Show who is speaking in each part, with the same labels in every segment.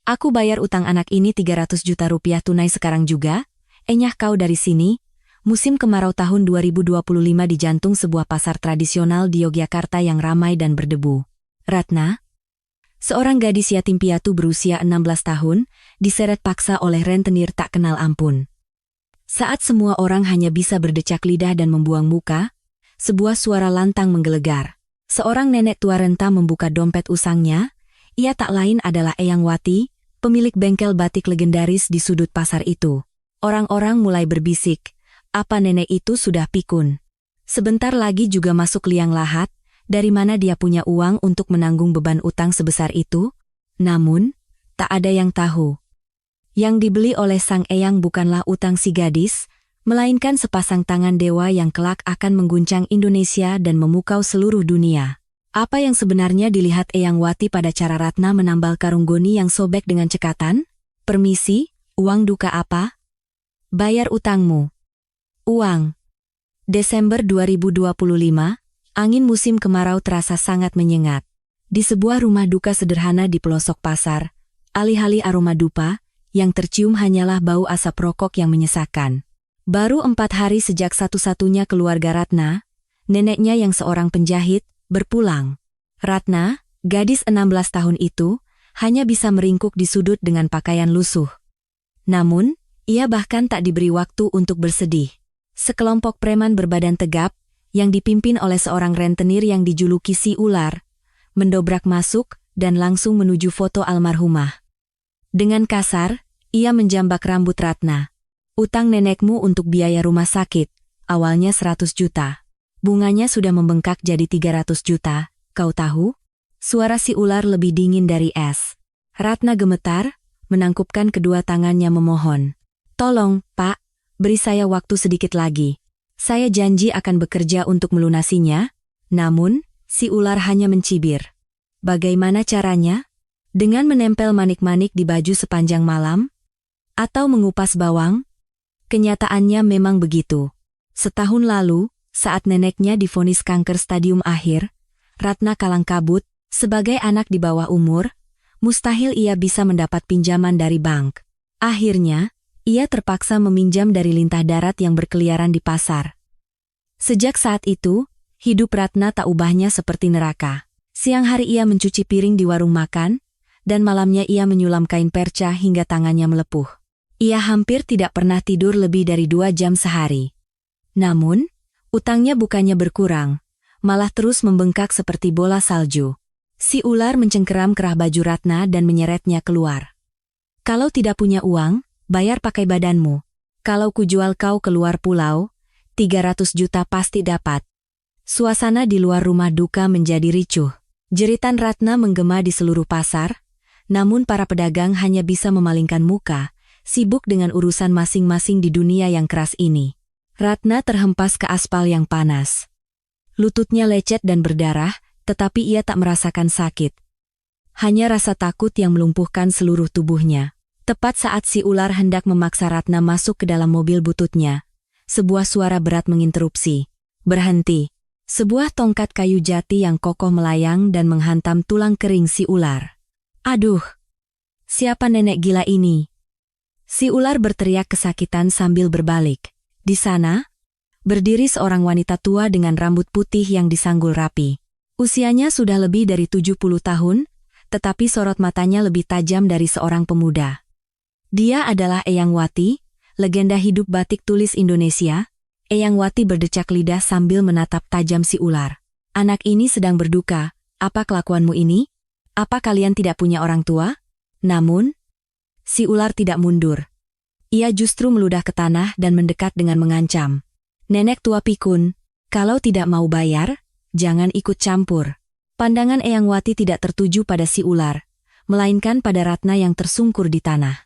Speaker 1: Aku bayar utang anak ini 300 juta rupiah tunai sekarang juga. Enyah kau dari sini. Musim kemarau tahun 2025 di jantung sebuah pasar tradisional di Yogyakarta yang ramai dan berdebu. Ratna, seorang gadis yatim piatu berusia 16 tahun, diseret paksa oleh rentenir tak kenal ampun. Saat semua orang hanya bisa berdecak lidah dan membuang muka, sebuah suara lantang menggelegar. Seorang nenek tua renta membuka dompet usangnya. Ia tak lain adalah Eyang Wati, pemilik bengkel batik legendaris di sudut pasar itu. Orang-orang mulai berbisik, apa nenek itu sudah pikun. Sebentar lagi juga masuk liang lahat, dari mana dia punya uang untuk menanggung beban utang sebesar itu? Namun, tak ada yang tahu. Yang dibeli oleh sang Eyang bukanlah utang si gadis, melainkan sepasang tangan dewa yang kelak akan mengguncang Indonesia dan memukau seluruh dunia. Apa yang sebenarnya dilihat Eyang Wati pada cara Ratna menambal karung goni yang sobek dengan cekatan? Permisi, uang duka apa? Bayar utangmu. Uang. Desember 2025, angin musim kemarau terasa sangat menyengat. Di sebuah rumah duka sederhana di pelosok pasar, alih-alih aroma dupa, yang tercium hanyalah bau asap rokok yang menyesakan. Baru 4 hari sejak satu-satunya keluarga Ratna, neneknya yang seorang penjahit, berpulang. Ratna, gadis 16 tahun itu, hanya bisa meringkuk di sudut dengan pakaian lusuh. Namun, ia bahkan tak diberi waktu untuk bersedih. Sekelompok preman berbadan tegap, yang dipimpin oleh seorang rentenir yang dijuluki si ular, mendobrak masuk dan langsung menuju foto almarhumah. Dengan kasar, ia menjambak rambut Ratna. Utang nenekmu untuk biaya rumah sakit, awalnya 100 juta. Bunganya sudah membengkak jadi 300 juta, kau tahu? Suara si ular lebih dingin dari es. Ratna gemetar, menangkupkan kedua tangannya memohon. Tolong, Pak, beri saya waktu sedikit lagi. Saya janji akan bekerja untuk melunasinya. Namun, si ular hanya mencibir. Bagaimana caranya? Dengan menempel manik-manik di baju sepanjang malam? Atau mengupas bawang? Kenyataannya memang begitu. Setahun lalu, saat neneknya divonis kanker stadium akhir, Ratna kalang kabut, sebagai anak di bawah umur, mustahil ia bisa mendapat pinjaman dari bank. Akhirnya, ia terpaksa meminjam dari lintah darat yang berkeliaran di pasar. Sejak saat itu, hidup Ratna tak ubahnya seperti neraka. Siang hari ia mencuci piring di warung makan, dan malamnya ia menyulam kain perca hingga tangannya melepuh. Ia hampir tidak pernah tidur lebih dari 2 jam sehari. Namun, utangnya bukannya berkurang, malah terus membengkak seperti bola salju. Si ular mencengkeram kerah baju Ratna dan menyeretnya keluar. Kalau tidak punya uang, bayar pakai badanmu. Kalau kujual kau keluar pulau, 300 juta pasti dapat. Suasana di luar rumah duka menjadi ricuh. Jeritan Ratna menggema di seluruh pasar, namun para pedagang hanya bisa memalingkan muka, sibuk dengan urusan masing-masing di dunia yang keras ini. Ratna terhempas ke aspal yang panas. Lututnya lecet dan berdarah, tetapi ia tak merasakan sakit. Hanya rasa takut yang melumpuhkan seluruh tubuhnya. Tepat saat si ular hendak memaksa Ratna masuk ke dalam mobil bututnya, sebuah suara berat menginterupsi. Berhenti. Sebuah tongkat kayu jati yang kokoh melayang dan menghantam tulang kering si ular. Aduh! Siapa nenek gila ini? Si ular berteriak kesakitan sambil berbalik. Di sana, berdiri seorang wanita tua dengan rambut putih yang disanggul rapi. Usianya sudah lebih dari 70 tahun, tetapi sorot matanya lebih tajam dari seorang pemuda. Dia adalah Eyang Wati, legenda hidup batik tulis Indonesia. Eyang Wati berdecak lidah sambil menatap tajam si ular. Anak ini sedang berduka, apa kelakuanmu ini? Apa kalian tidak punya orang tua? Namun, si ular tidak mundur. Ia justru meludah ke tanah dan mendekat dengan mengancam. Nenek tua pikun, kalau tidak mau bayar, jangan ikut campur. Pandangan Eyang Wati tidak tertuju pada si ular, melainkan pada Ratna yang tersungkur di tanah.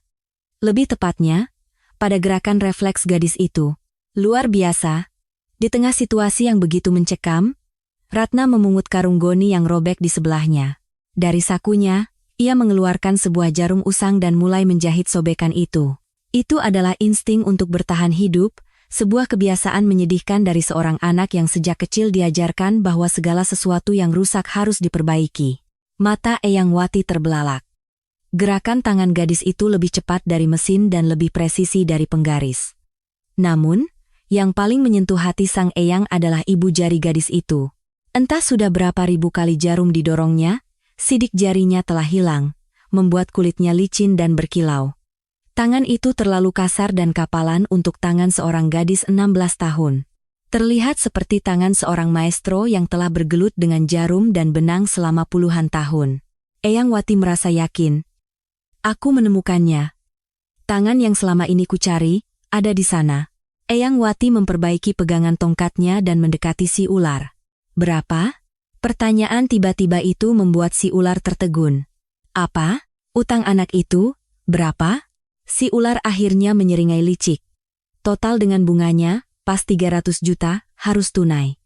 Speaker 1: Lebih tepatnya, pada gerakan refleks gadis itu. Luar biasa. Di tengah situasi yang begitu mencekam, Ratna memungut karung goni yang robek di sebelahnya. Dari sakunya, ia mengeluarkan sebuah jarum usang dan mulai menjahit sobekan itu. Itu adalah insting untuk bertahan hidup, sebuah kebiasaan menyedihkan dari seorang anak yang sejak kecil diajarkan bahwa segala sesuatu yang rusak harus diperbaiki. Mata Eyang Wati terbelalak. Gerakan tangan gadis itu lebih cepat dari mesin dan lebih presisi dari penggaris. Namun, yang paling menyentuh hati sang eyang adalah ibu jari gadis itu. Entah sudah berapa ribu kali jarum didorongnya, sidik jarinya telah hilang, membuat kulitnya licin dan berkilau. Tangan itu terlalu kasar dan kapalan untuk tangan seorang gadis 16 tahun. Terlihat seperti tangan seorang maestro yang telah bergelut dengan jarum dan benang selama puluhan tahun. Eyang Wati merasa yakin. Aku menemukannya. Tangan yang selama ini kucari, ada di sana. Eyang Wati memperbaiki pegangan tongkatnya dan mendekati si ular. Berapa? Pertanyaan tiba-tiba itu membuat si ular tertegun. Apa? Utang anak itu? Berapa? Si ular akhirnya menyeringai licik. Total dengan bunganya, pas 300 juta, harus tunai.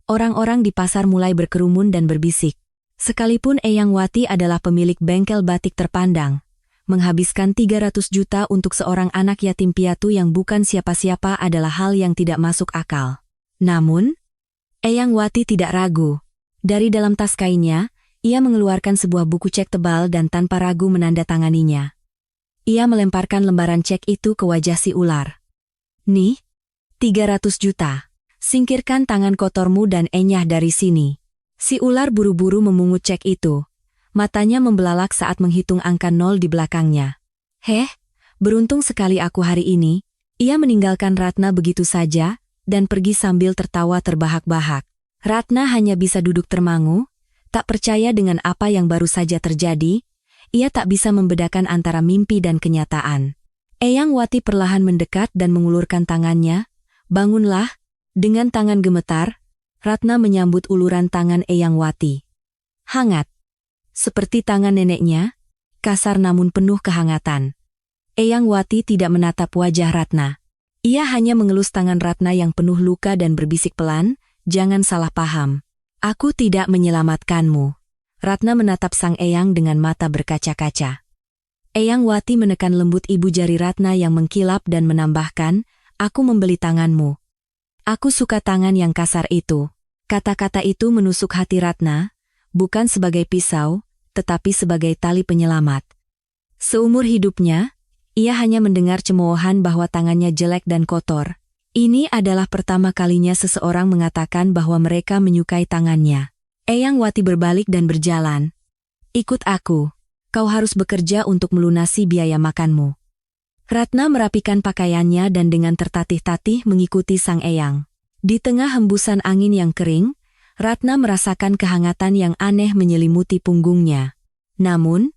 Speaker 1: Orang-orang di pasar mulai berkerumun dan berbisik. Sekalipun Eyang Wati adalah pemilik bengkel batik terpandang, menghabiskan 300 juta untuk seorang anak yatim piatu yang bukan siapa-siapa adalah hal yang tidak masuk akal. Namun, Eyang Wati tidak ragu. Dari dalam tas kainnya, ia mengeluarkan sebuah buku cek tebal dan tanpa ragu menandatanganinya. Ia melemparkan lembaran cek itu ke wajah si ular. Nih, 300 juta. Singkirkan tangan kotormu dan enyah dari sini. Si ular buru-buru memungut cek itu. Matanya membelalak saat menghitung angka 0 di belakangnya. Heh, beruntung sekali aku hari ini. Ia meninggalkan Ratna begitu saja, dan pergi sambil tertawa terbahak-bahak. Ratna hanya bisa duduk termangu, tak percaya dengan apa yang baru saja terjadi. Ia tak bisa membedakan antara mimpi dan kenyataan. Eyang Wati perlahan mendekat dan mengulurkan tangannya. Bangunlah, dengan tangan gemetar, Ratna menyambut uluran tangan Eyang Wati. Hangat. Seperti tangan neneknya, kasar namun penuh kehangatan. Eyang Wati tidak menatap wajah Ratna. Ia hanya mengelus tangan Ratna yang penuh luka dan berbisik pelan, jangan salah paham. Aku tidak menyelamatkanmu. Ratna menatap sang eyang dengan mata berkaca-kaca. Eyang Wati menekan lembut ibu jari Ratna yang mengkilap dan menambahkan, aku membeli tanganmu. Aku suka tangan yang kasar itu. Kata-kata itu menusuk hati Ratna, bukan sebagai pisau, tetapi sebagai tali penyelamat. Seumur hidupnya, ia hanya mendengar cemoohan bahwa tangannya jelek dan kotor. Ini adalah pertama kalinya seseorang mengatakan bahwa mereka menyukai tangannya. Eyang Wati berbalik dan berjalan. Ikut aku. Kau harus bekerja untuk melunasi biaya makanmu. Ratna merapikan pakaiannya dan dengan tertatih-tatih mengikuti sang eyang. Di tengah hembusan angin yang kering, Ratna merasakan kehangatan yang aneh menyelimuti punggungnya. Namun,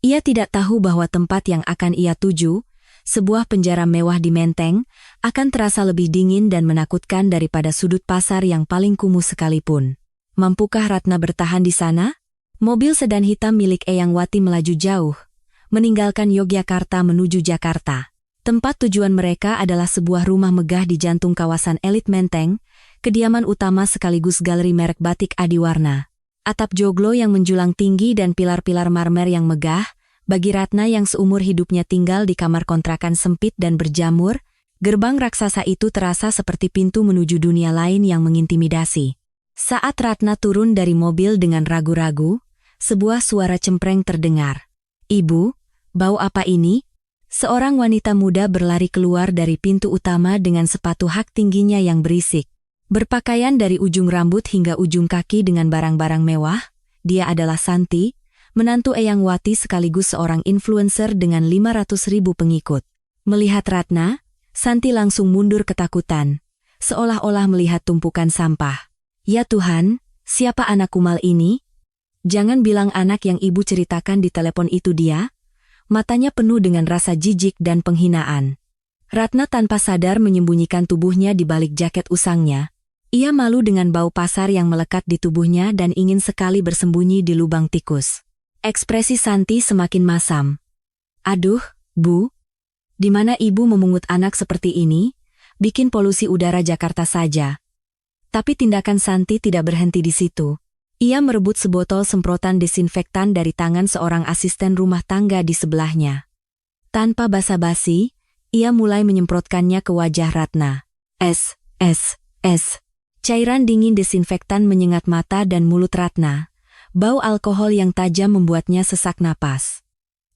Speaker 1: ia tidak tahu bahwa tempat yang akan ia tuju, sebuah penjara mewah di Menteng, akan terasa lebih dingin dan menakutkan daripada sudut pasar yang paling kumuh sekalipun. Mampukah Ratna bertahan di sana? Mobil sedan hitam milik Eyang Wati melaju jauh, meninggalkan Yogyakarta menuju Jakarta. Tempat tujuan mereka adalah sebuah rumah megah di jantung kawasan elit Menteng, kediaman utama sekaligus galeri merek batik Adiwarna. Atap joglo yang menjulang tinggi dan pilar-pilar marmer yang megah, bagi Ratna yang seumur hidupnya tinggal di kamar kontrakan sempit dan berjamur, gerbang raksasa itu terasa seperti pintu menuju dunia lain yang mengintimidasi. Saat Ratna turun dari mobil dengan ragu-ragu, sebuah suara cempreng terdengar. Ibu, bau apa ini? Seorang wanita muda berlari keluar dari pintu utama dengan sepatu hak tingginya yang berisik. Berpakaian dari ujung rambut hingga ujung kaki dengan barang-barang mewah, dia adalah Santi, menantu Eyang Wati sekaligus seorang influencer dengan 500.000 pengikut. Melihat Ratna, Santi langsung mundur ketakutan, seolah-olah melihat tumpukan sampah. Ya Tuhan, siapa anak kumal ini? Jangan bilang anak yang ibu ceritakan di telepon itu dia. Matanya penuh dengan rasa jijik dan penghinaan. Ratna tanpa sadar menyembunyikan tubuhnya di balik jaket usangnya. Ia malu dengan bau pasar yang melekat di tubuhnya dan ingin sekali bersembunyi di lubang tikus. Ekspresi Santi semakin masam. Aduh, Bu, di mana ibu memungut anak seperti ini? Bikin polusi udara Jakarta saja. Tapi tindakan Santi tidak berhenti di situ. Ia merebut sebotol semprotan desinfektan dari tangan seorang asisten rumah tangga di sebelahnya. Tanpa basa-basi, ia mulai menyemprotkannya ke wajah Ratna. Es. Cairan dingin desinfektan menyengat mata dan mulut Ratna. Bau alkohol yang tajam membuatnya sesak napas.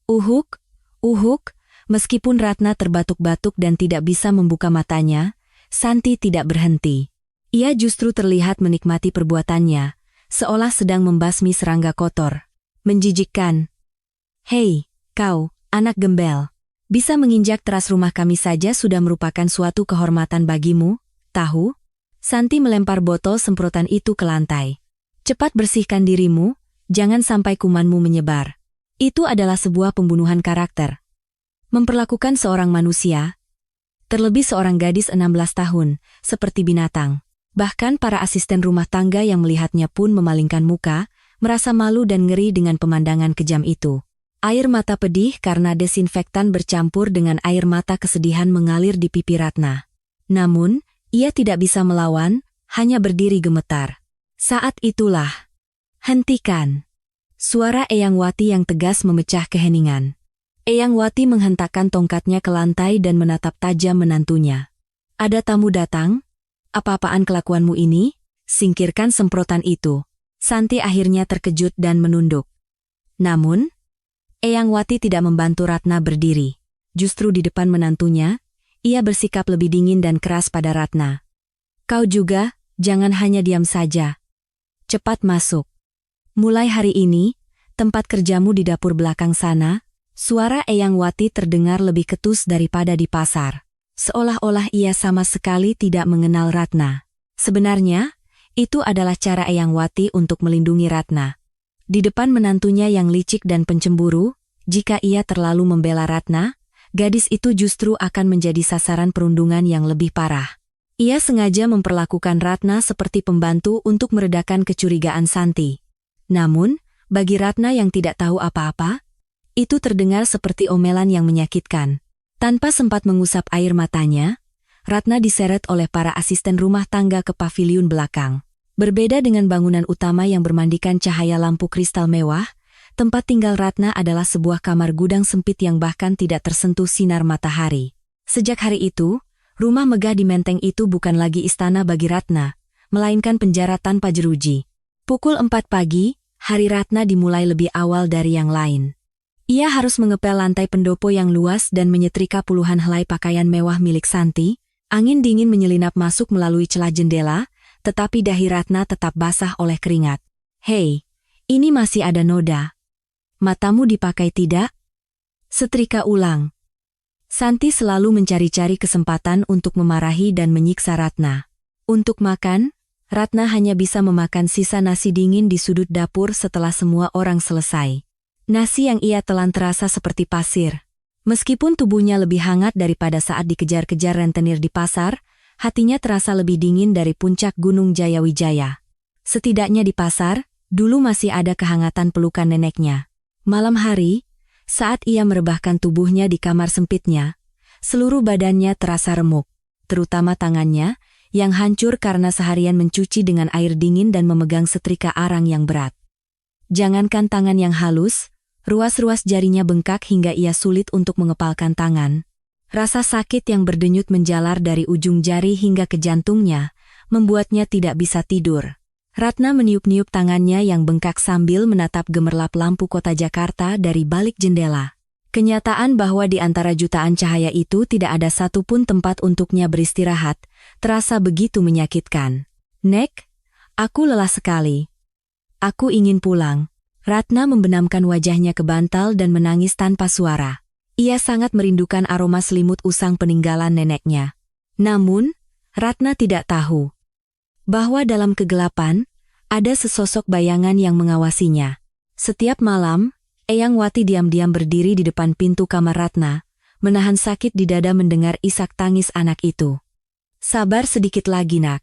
Speaker 1: Uhuk, uhuk, meskipun Ratna terbatuk-batuk dan tidak bisa membuka matanya, Santi tidak berhenti. Ia justru terlihat menikmati perbuatannya, seolah sedang membasmi serangga kotor. Menjijikkan. Hei, kau, anak gembel. Bisa menginjak teras rumah kami saja sudah merupakan suatu kehormatan bagimu, tahu? Santi melempar botol semprotan itu ke lantai. Cepat bersihkan dirimu, jangan sampai kumanmu menyebar. Itu adalah sebuah pembunuhan karakter. Memperlakukan seorang manusia, terlebih seorang gadis 16 tahun, seperti binatang. Bahkan para asisten rumah tangga yang melihatnya pun memalingkan muka, merasa malu dan ngeri dengan pemandangan kejam itu. Air mata pedih karena desinfektan bercampur dengan air mata kesedihan mengalir di pipi Ratna. Namun, ia tidak bisa melawan, hanya berdiri gemetar. Saat itulah, hentikan! Suara Eyang Wati yang tegas memecah keheningan. Eyang Wati menghentakkan tongkatnya ke lantai dan menatap tajam menantunya. Ada tamu datang? Apa-apaan kelakuanmu ini? Singkirkan semprotan itu. Santi akhirnya terkejut dan menunduk. Namun, Eyang Wati tidak membantu Ratna berdiri. Justru di depan menantunya, ia bersikap lebih dingin dan keras pada Ratna. Kau juga, jangan hanya diam saja. Cepat masuk. Mulai hari ini, tempat kerjamu di dapur belakang sana. Suara Eyang Wati terdengar lebih ketus daripada di pasar. Seolah-olah ia sama sekali tidak mengenal Ratna. Sebenarnya, itu adalah cara Eyang Wati untuk melindungi Ratna. Di depan menantunya yang licik dan pencemburu, jika ia terlalu membela Ratna, gadis itu justru akan menjadi sasaran perundungan yang lebih parah. Ia sengaja memperlakukan Ratna seperti pembantu untuk meredakan kecurigaan Santi. Namun, bagi Ratna yang tidak tahu apa-apa, itu terdengar seperti omelan yang menyakitkan. Tanpa sempat mengusap air matanya, Ratna diseret oleh para asisten rumah tangga ke paviliun belakang. Berbeda dengan bangunan utama yang bermandikan cahaya lampu kristal mewah, tempat tinggal Ratna adalah sebuah kamar gudang sempit yang bahkan tidak tersentuh sinar matahari. Sejak hari itu, rumah megah di Menteng itu bukan lagi istana bagi Ratna, melainkan penjara tanpa jeruji. Pukul 4 pagi, hari Ratna dimulai lebih awal dari yang lain. Ia harus mengepel lantai pendopo yang luas dan menyetrika puluhan helai pakaian mewah milik Santi. Angin dingin menyelinap masuk melalui celah jendela, tetapi dahi Ratna tetap basah oleh keringat. Hei, ini masih ada noda. Matamu dipakai tidak? Setrika ulang. Santi selalu mencari-cari kesempatan untuk memarahi dan menyiksa Ratna. Untuk makan, Ratna hanya bisa memakan sisa nasi dingin di sudut dapur setelah semua orang selesai. Nasi yang ia telan terasa seperti pasir. Meskipun tubuhnya lebih hangat daripada saat dikejar-kejar rentenir di pasar, hatinya terasa lebih dingin dari puncak Gunung Jayawijaya. Setidaknya di pasar, dulu masih ada kehangatan pelukan neneknya. Malam hari, saat ia merebahkan tubuhnya di kamar sempitnya, seluruh badannya terasa remuk, terutama tangannya, yang hancur karena seharian mencuci dengan air dingin dan memegang setrika arang yang berat. Jangankan tangan yang halus, ruas-ruas jarinya bengkak hingga ia sulit untuk mengepalkan tangan. Rasa sakit yang berdenyut menjalar dari ujung jari hingga ke jantungnya, membuatnya tidak bisa tidur. Ratna meniup-niup tangannya yang bengkak sambil menatap gemerlap lampu kota Jakarta dari balik jendela. Kenyataan bahwa di antara jutaan cahaya itu tidak ada satupun tempat untuknya beristirahat, terasa begitu menyakitkan. Nek, aku lelah sekali. Aku ingin pulang. Ratna membenamkan wajahnya ke bantal dan menangis tanpa suara. Ia sangat merindukan aroma selimut usang peninggalan neneknya. Namun, Ratna tidak tahu bahwa dalam kegelapan, ada sesosok bayangan yang mengawasinya. Setiap malam, Eyang Wati diam-diam berdiri di depan pintu kamar Ratna, menahan sakit di dada mendengar isak tangis anak itu. Sabar sedikit lagi nak.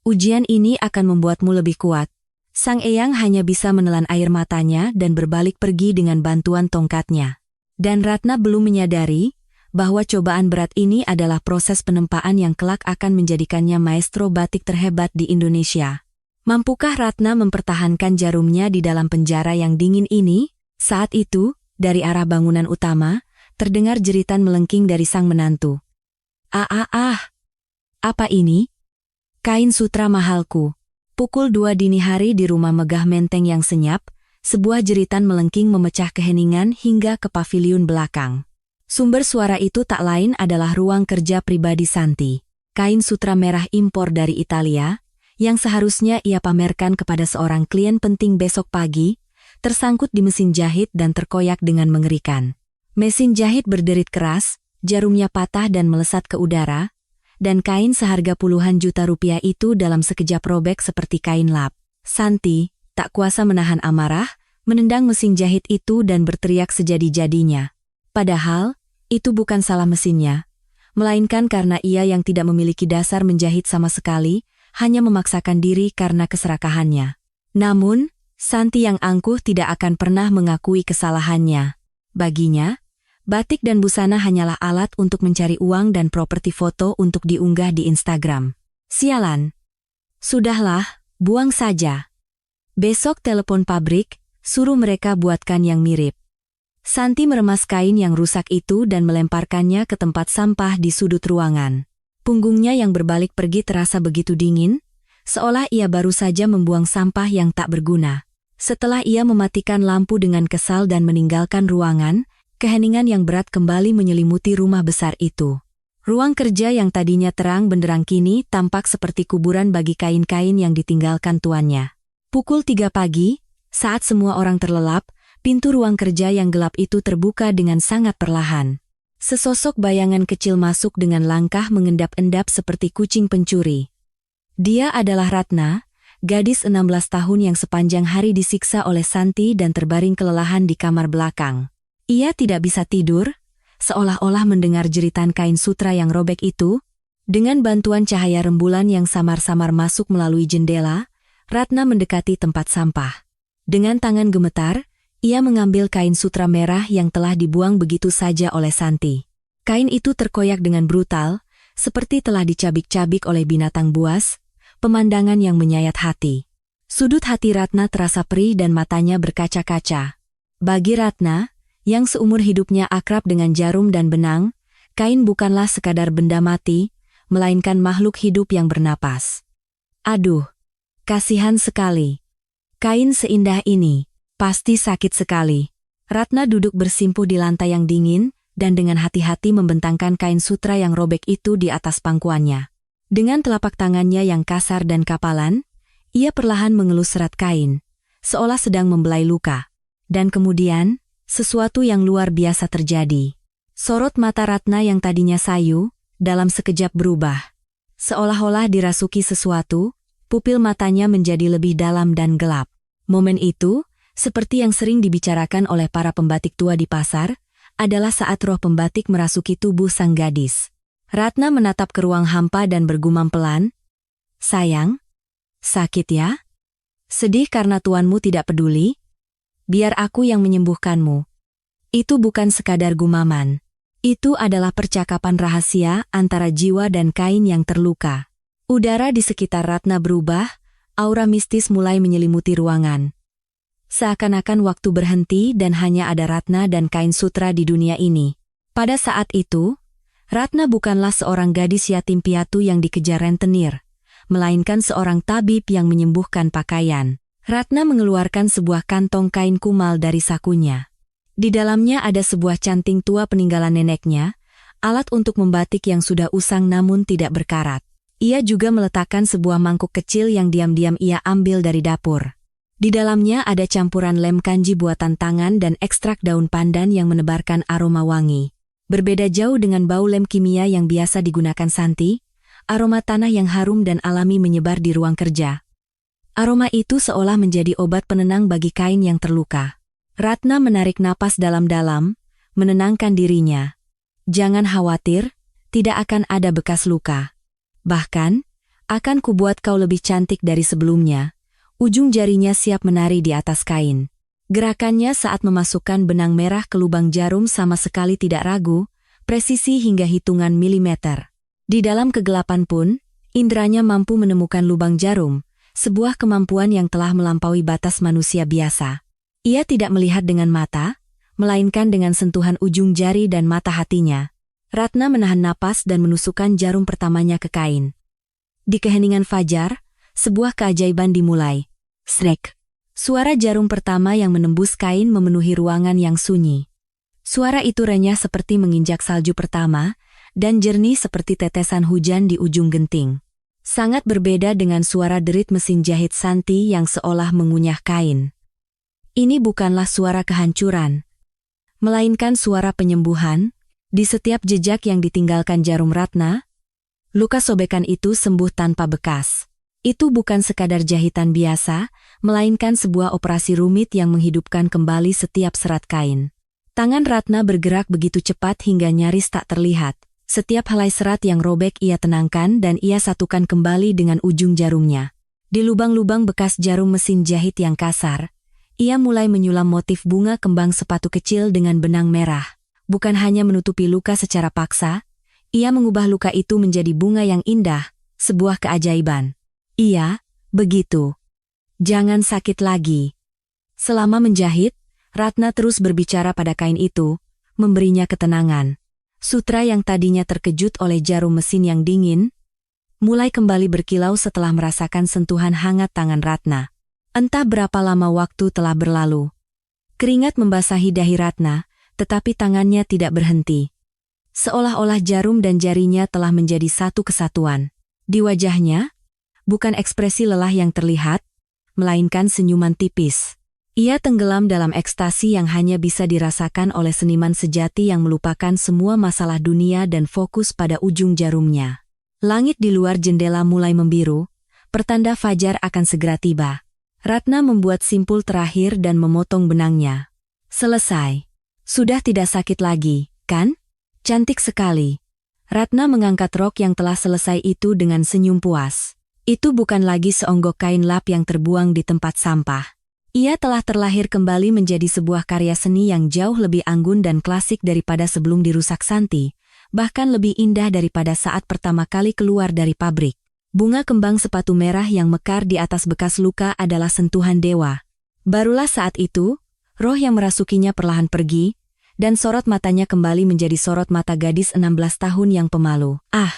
Speaker 1: Ujian ini akan membuatmu lebih kuat. Sang Eyang hanya bisa menelan air matanya dan berbalik pergi dengan bantuan tongkatnya. Dan Ratna belum menyadari bahwa cobaan berat ini adalah proses penempaan yang kelak akan menjadikannya maestro batik terhebat di Indonesia. Mampukah Ratna mempertahankan jarumnya di dalam penjara yang dingin ini? Saat itu, dari arah bangunan utama, terdengar jeritan melengking dari sang menantu. Apa ini? Kain sutra mahalku. Pukul 2 dini hari di rumah megah Menteng yang senyap, sebuah jeritan melengking memecah keheningan hingga ke paviliun belakang. Sumber suara itu tak lain adalah ruang kerja pribadi Santi. Kain sutra merah impor dari Italia, yang seharusnya ia pamerkan kepada seorang klien penting besok pagi, tersangkut di mesin jahit dan terkoyak dengan mengerikan. Mesin jahit berderit keras, jarumnya patah dan melesat ke udara, dan kain seharga puluhan juta rupiah itu dalam sekejap robek seperti kain lap. Santi tak kuasa menahan amarah, menendang mesin jahit itu dan berteriak sejadi-jadinya. Padahal, itu bukan salah mesinnya, melainkan karena ia yang tidak memiliki dasar menjahit sama sekali, hanya memaksakan diri karena keserakahannya. Namun, Santi yang angkuh tidak akan pernah mengakui kesalahannya. Baginya, batik dan busana hanyalah alat untuk mencari uang dan properti foto untuk diunggah di Instagram. Sialan. Sudahlah, buang saja. Besok telepon pabrik, suruh mereka buatkan yang mirip. Santi meremas kain yang rusak itu dan melemparkannya ke tempat sampah di sudut ruangan. Punggungnya yang berbalik pergi terasa begitu dingin, seolah ia baru saja membuang sampah yang tak berguna. Setelah ia mematikan lampu dengan kesal dan meninggalkan ruangan, keheningan yang berat kembali menyelimuti rumah besar itu. Ruang kerja yang tadinya terang benderang kini tampak seperti kuburan bagi kain-kain yang ditinggalkan tuannya. Pukul 3 pagi, saat semua orang terlelap, pintu ruang kerja yang gelap itu terbuka dengan sangat perlahan. Sesosok bayangan kecil masuk dengan langkah mengendap-endap seperti kucing pencuri. Dia adalah Ratna, gadis 16 tahun yang sepanjang hari disiksa oleh Santi dan terbaring kelelahan di kamar belakang. Ia tidak bisa tidur, seolah-olah mendengar jeritan kain sutra yang robek itu. Dengan bantuan cahaya rembulan yang samar-samar masuk melalui jendela, Ratna mendekati tempat sampah. Dengan tangan gemetar, ia mengambil kain sutra merah yang telah dibuang begitu saja oleh Santi. Kain itu terkoyak dengan brutal, seperti telah dicabik-cabik oleh binatang buas, pemandangan yang menyayat hati. Sudut hati Ratna terasa perih dan matanya berkaca-kaca. Bagi Ratna, yang seumur hidupnya akrab dengan jarum dan benang, kain bukanlah sekadar benda mati, melainkan makhluk hidup yang bernapas. Aduh, kasihan sekali. Kain seindah ini. Pasti sakit sekali. Ratna duduk bersimpuh di lantai yang dingin, dan dengan hati-hati membentangkan kain sutra yang robek itu di atas pangkuannya. Dengan telapak tangannya yang kasar dan kapalan, ia perlahan mengelus serat kain, seolah sedang membelai luka. Dan kemudian, sesuatu yang luar biasa terjadi. Sorot mata Ratna yang tadinya sayu, dalam sekejap berubah. Seolah-olah dirasuki sesuatu, pupil matanya menjadi lebih dalam dan gelap. Momen itu, seperti yang sering dibicarakan oleh para pembatik tua di pasar, adalah saat roh pembatik merasuki tubuh sang gadis. Ratna menatap ke ruang hampa dan bergumam pelan, "Sayang, sakit ya? Sedih karena tuanmu tidak peduli? Biar aku yang menyembuhkanmu." Itu bukan sekadar gumaman. Itu adalah percakapan rahasia antara jiwa dan kain yang terluka. Udara di sekitar Ratna berubah, aura mistis mulai menyelimuti ruangan. Seakan-akan waktu berhenti dan hanya ada Ratna dan kain sutra di dunia ini. Pada saat itu, Ratna bukanlah seorang gadis yatim piatu yang dikejar rentenir, melainkan seorang tabib yang menyembuhkan pakaian. Ratna mengeluarkan sebuah kantong kain kumal dari sakunya. Di dalamnya ada sebuah canting tua peninggalan neneknya, alat untuk membatik yang sudah usang namun tidak berkarat. Ia juga meletakkan sebuah mangkuk kecil yang diam-diam ia ambil dari dapur. Di dalamnya ada campuran lem kanji buatan tangan dan ekstrak daun pandan yang menebarkan aroma wangi. Berbeda jauh dengan bau lem kimia yang biasa digunakan Santi, aroma tanah yang harum dan alami menyebar di ruang kerja. Aroma itu seolah menjadi obat penenang bagi kain yang terluka. Ratna menarik napas dalam-dalam, menenangkan dirinya. Jangan khawatir, tidak akan ada bekas luka. Bahkan, akan kubuat kau lebih cantik dari sebelumnya. Ujung jarinya siap menari di atas kain. Gerakannya saat memasukkan benang merah ke lubang jarum sama sekali tidak ragu, presisi hingga hitungan milimeter. Di dalam kegelapan pun, indranya mampu menemukan lubang jarum, sebuah kemampuan yang telah melampaui batas manusia biasa. Ia tidak melihat dengan mata, melainkan dengan sentuhan ujung jari dan mata hatinya. Ratna menahan napas dan menusukkan jarum pertamanya ke kain. Di keheningan fajar, sebuah keajaiban dimulai. Srek. Suara jarum pertama yang menembus kain memenuhi ruangan yang sunyi. Suara itu renyah seperti menginjak salju pertama, dan jernih seperti tetesan hujan di ujung genting. Sangat berbeda dengan suara derit mesin jahit Santi yang seolah mengunyah kain. Ini bukanlah suara kehancuran, melainkan suara penyembuhan. Di setiap jejak yang ditinggalkan jarum Ratna, luka sobekan itu sembuh tanpa bekas. Itu bukan sekadar jahitan biasa, melainkan sebuah operasi rumit yang menghidupkan kembali setiap serat kain. Tangan Ratna bergerak begitu cepat hingga nyaris tak terlihat. Setiap helai serat yang robek ia tenangkan dan ia satukan kembali dengan ujung jarumnya. Di lubang-lubang bekas jarum mesin jahit yang kasar, ia mulai menyulam motif bunga kembang sepatu kecil dengan benang merah. Bukan hanya menutupi luka secara paksa, ia mengubah luka itu menjadi bunga yang indah, sebuah keajaiban. Iya, begitu. Jangan sakit lagi. Selama menjahit, Ratna terus berbicara pada kain itu, memberinya ketenangan. Sutra yang tadinya terkejut oleh jarum mesin yang dingin, mulai kembali berkilau setelah merasakan sentuhan hangat tangan Ratna. Entah berapa lama waktu telah berlalu. Keringat membasahi dahi Ratna, tetapi tangannya tidak berhenti. Seolah-olah jarum dan jarinya telah menjadi satu kesatuan. Di wajahnya, bukan ekspresi lelah yang terlihat, melainkan senyuman tipis. Ia tenggelam dalam ekstasi yang hanya bisa dirasakan oleh seniman sejati yang melupakan semua masalah dunia dan fokus pada ujung jarumnya. Langit di luar jendela mulai membiru, pertanda fajar akan segera tiba. Ratna membuat simpul terakhir dan memotong benangnya. Selesai. Sudah tidak sakit lagi, kan? Cantik sekali. Ratna mengangkat rok yang telah selesai itu dengan senyum puas. Itu bukan lagi seonggok kain lap yang terbuang di tempat sampah. Ia telah terlahir kembali menjadi sebuah karya seni yang jauh lebih anggun dan klasik daripada sebelum dirusak Santi, bahkan lebih indah daripada saat pertama kali keluar dari pabrik. Bunga kembang sepatu merah yang mekar di atas bekas luka adalah sentuhan dewa. Barulah saat itu, roh yang merasukinya perlahan pergi, dan sorot matanya kembali menjadi sorot mata gadis 16 tahun yang pemalu. Ah,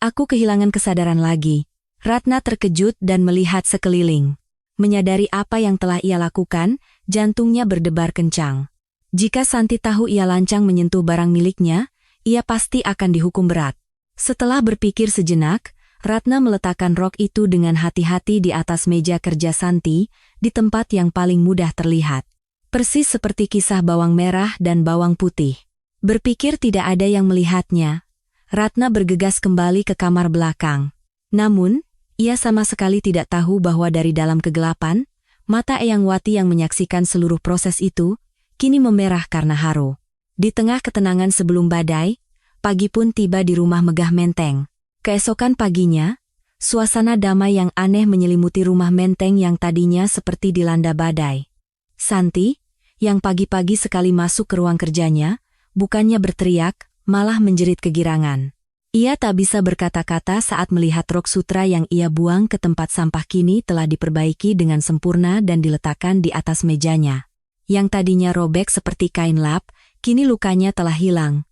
Speaker 1: aku kehilangan kesadaran lagi. Ratna terkejut dan melihat sekeliling. Menyadari apa yang telah ia lakukan, jantungnya berdebar kencang. Jika Santi tahu ia lancang menyentuh barang miliknya, ia pasti akan dihukum berat. Setelah berpikir sejenak, Ratna meletakkan rok itu dengan hati-hati di atas meja kerja Santi, di tempat yang paling mudah terlihat. Persis seperti kisah bawang merah dan bawang putih. Berpikir tidak ada yang melihatnya, Ratna bergegas kembali ke kamar belakang. Namun, ia sama sekali tidak tahu bahwa dari dalam kegelapan, mata Eyang Wati yang menyaksikan seluruh proses itu, kini memerah karena haru. Di tengah ketenangan sebelum badai, pagi pun tiba di rumah megah Menteng. Keesokan paginya, suasana damai yang aneh menyelimuti rumah Menteng yang tadinya seperti dilanda badai. Santi, yang pagi-pagi sekali masuk ke ruang kerjanya, bukannya berteriak, malah menjerit kegirangan. Ia tak bisa berkata-kata saat melihat rok sutra yang ia buang ke tempat sampah kini telah diperbaiki dengan sempurna dan diletakkan di atas mejanya. Yang tadinya robek seperti kain lap, kini lukanya telah hilang.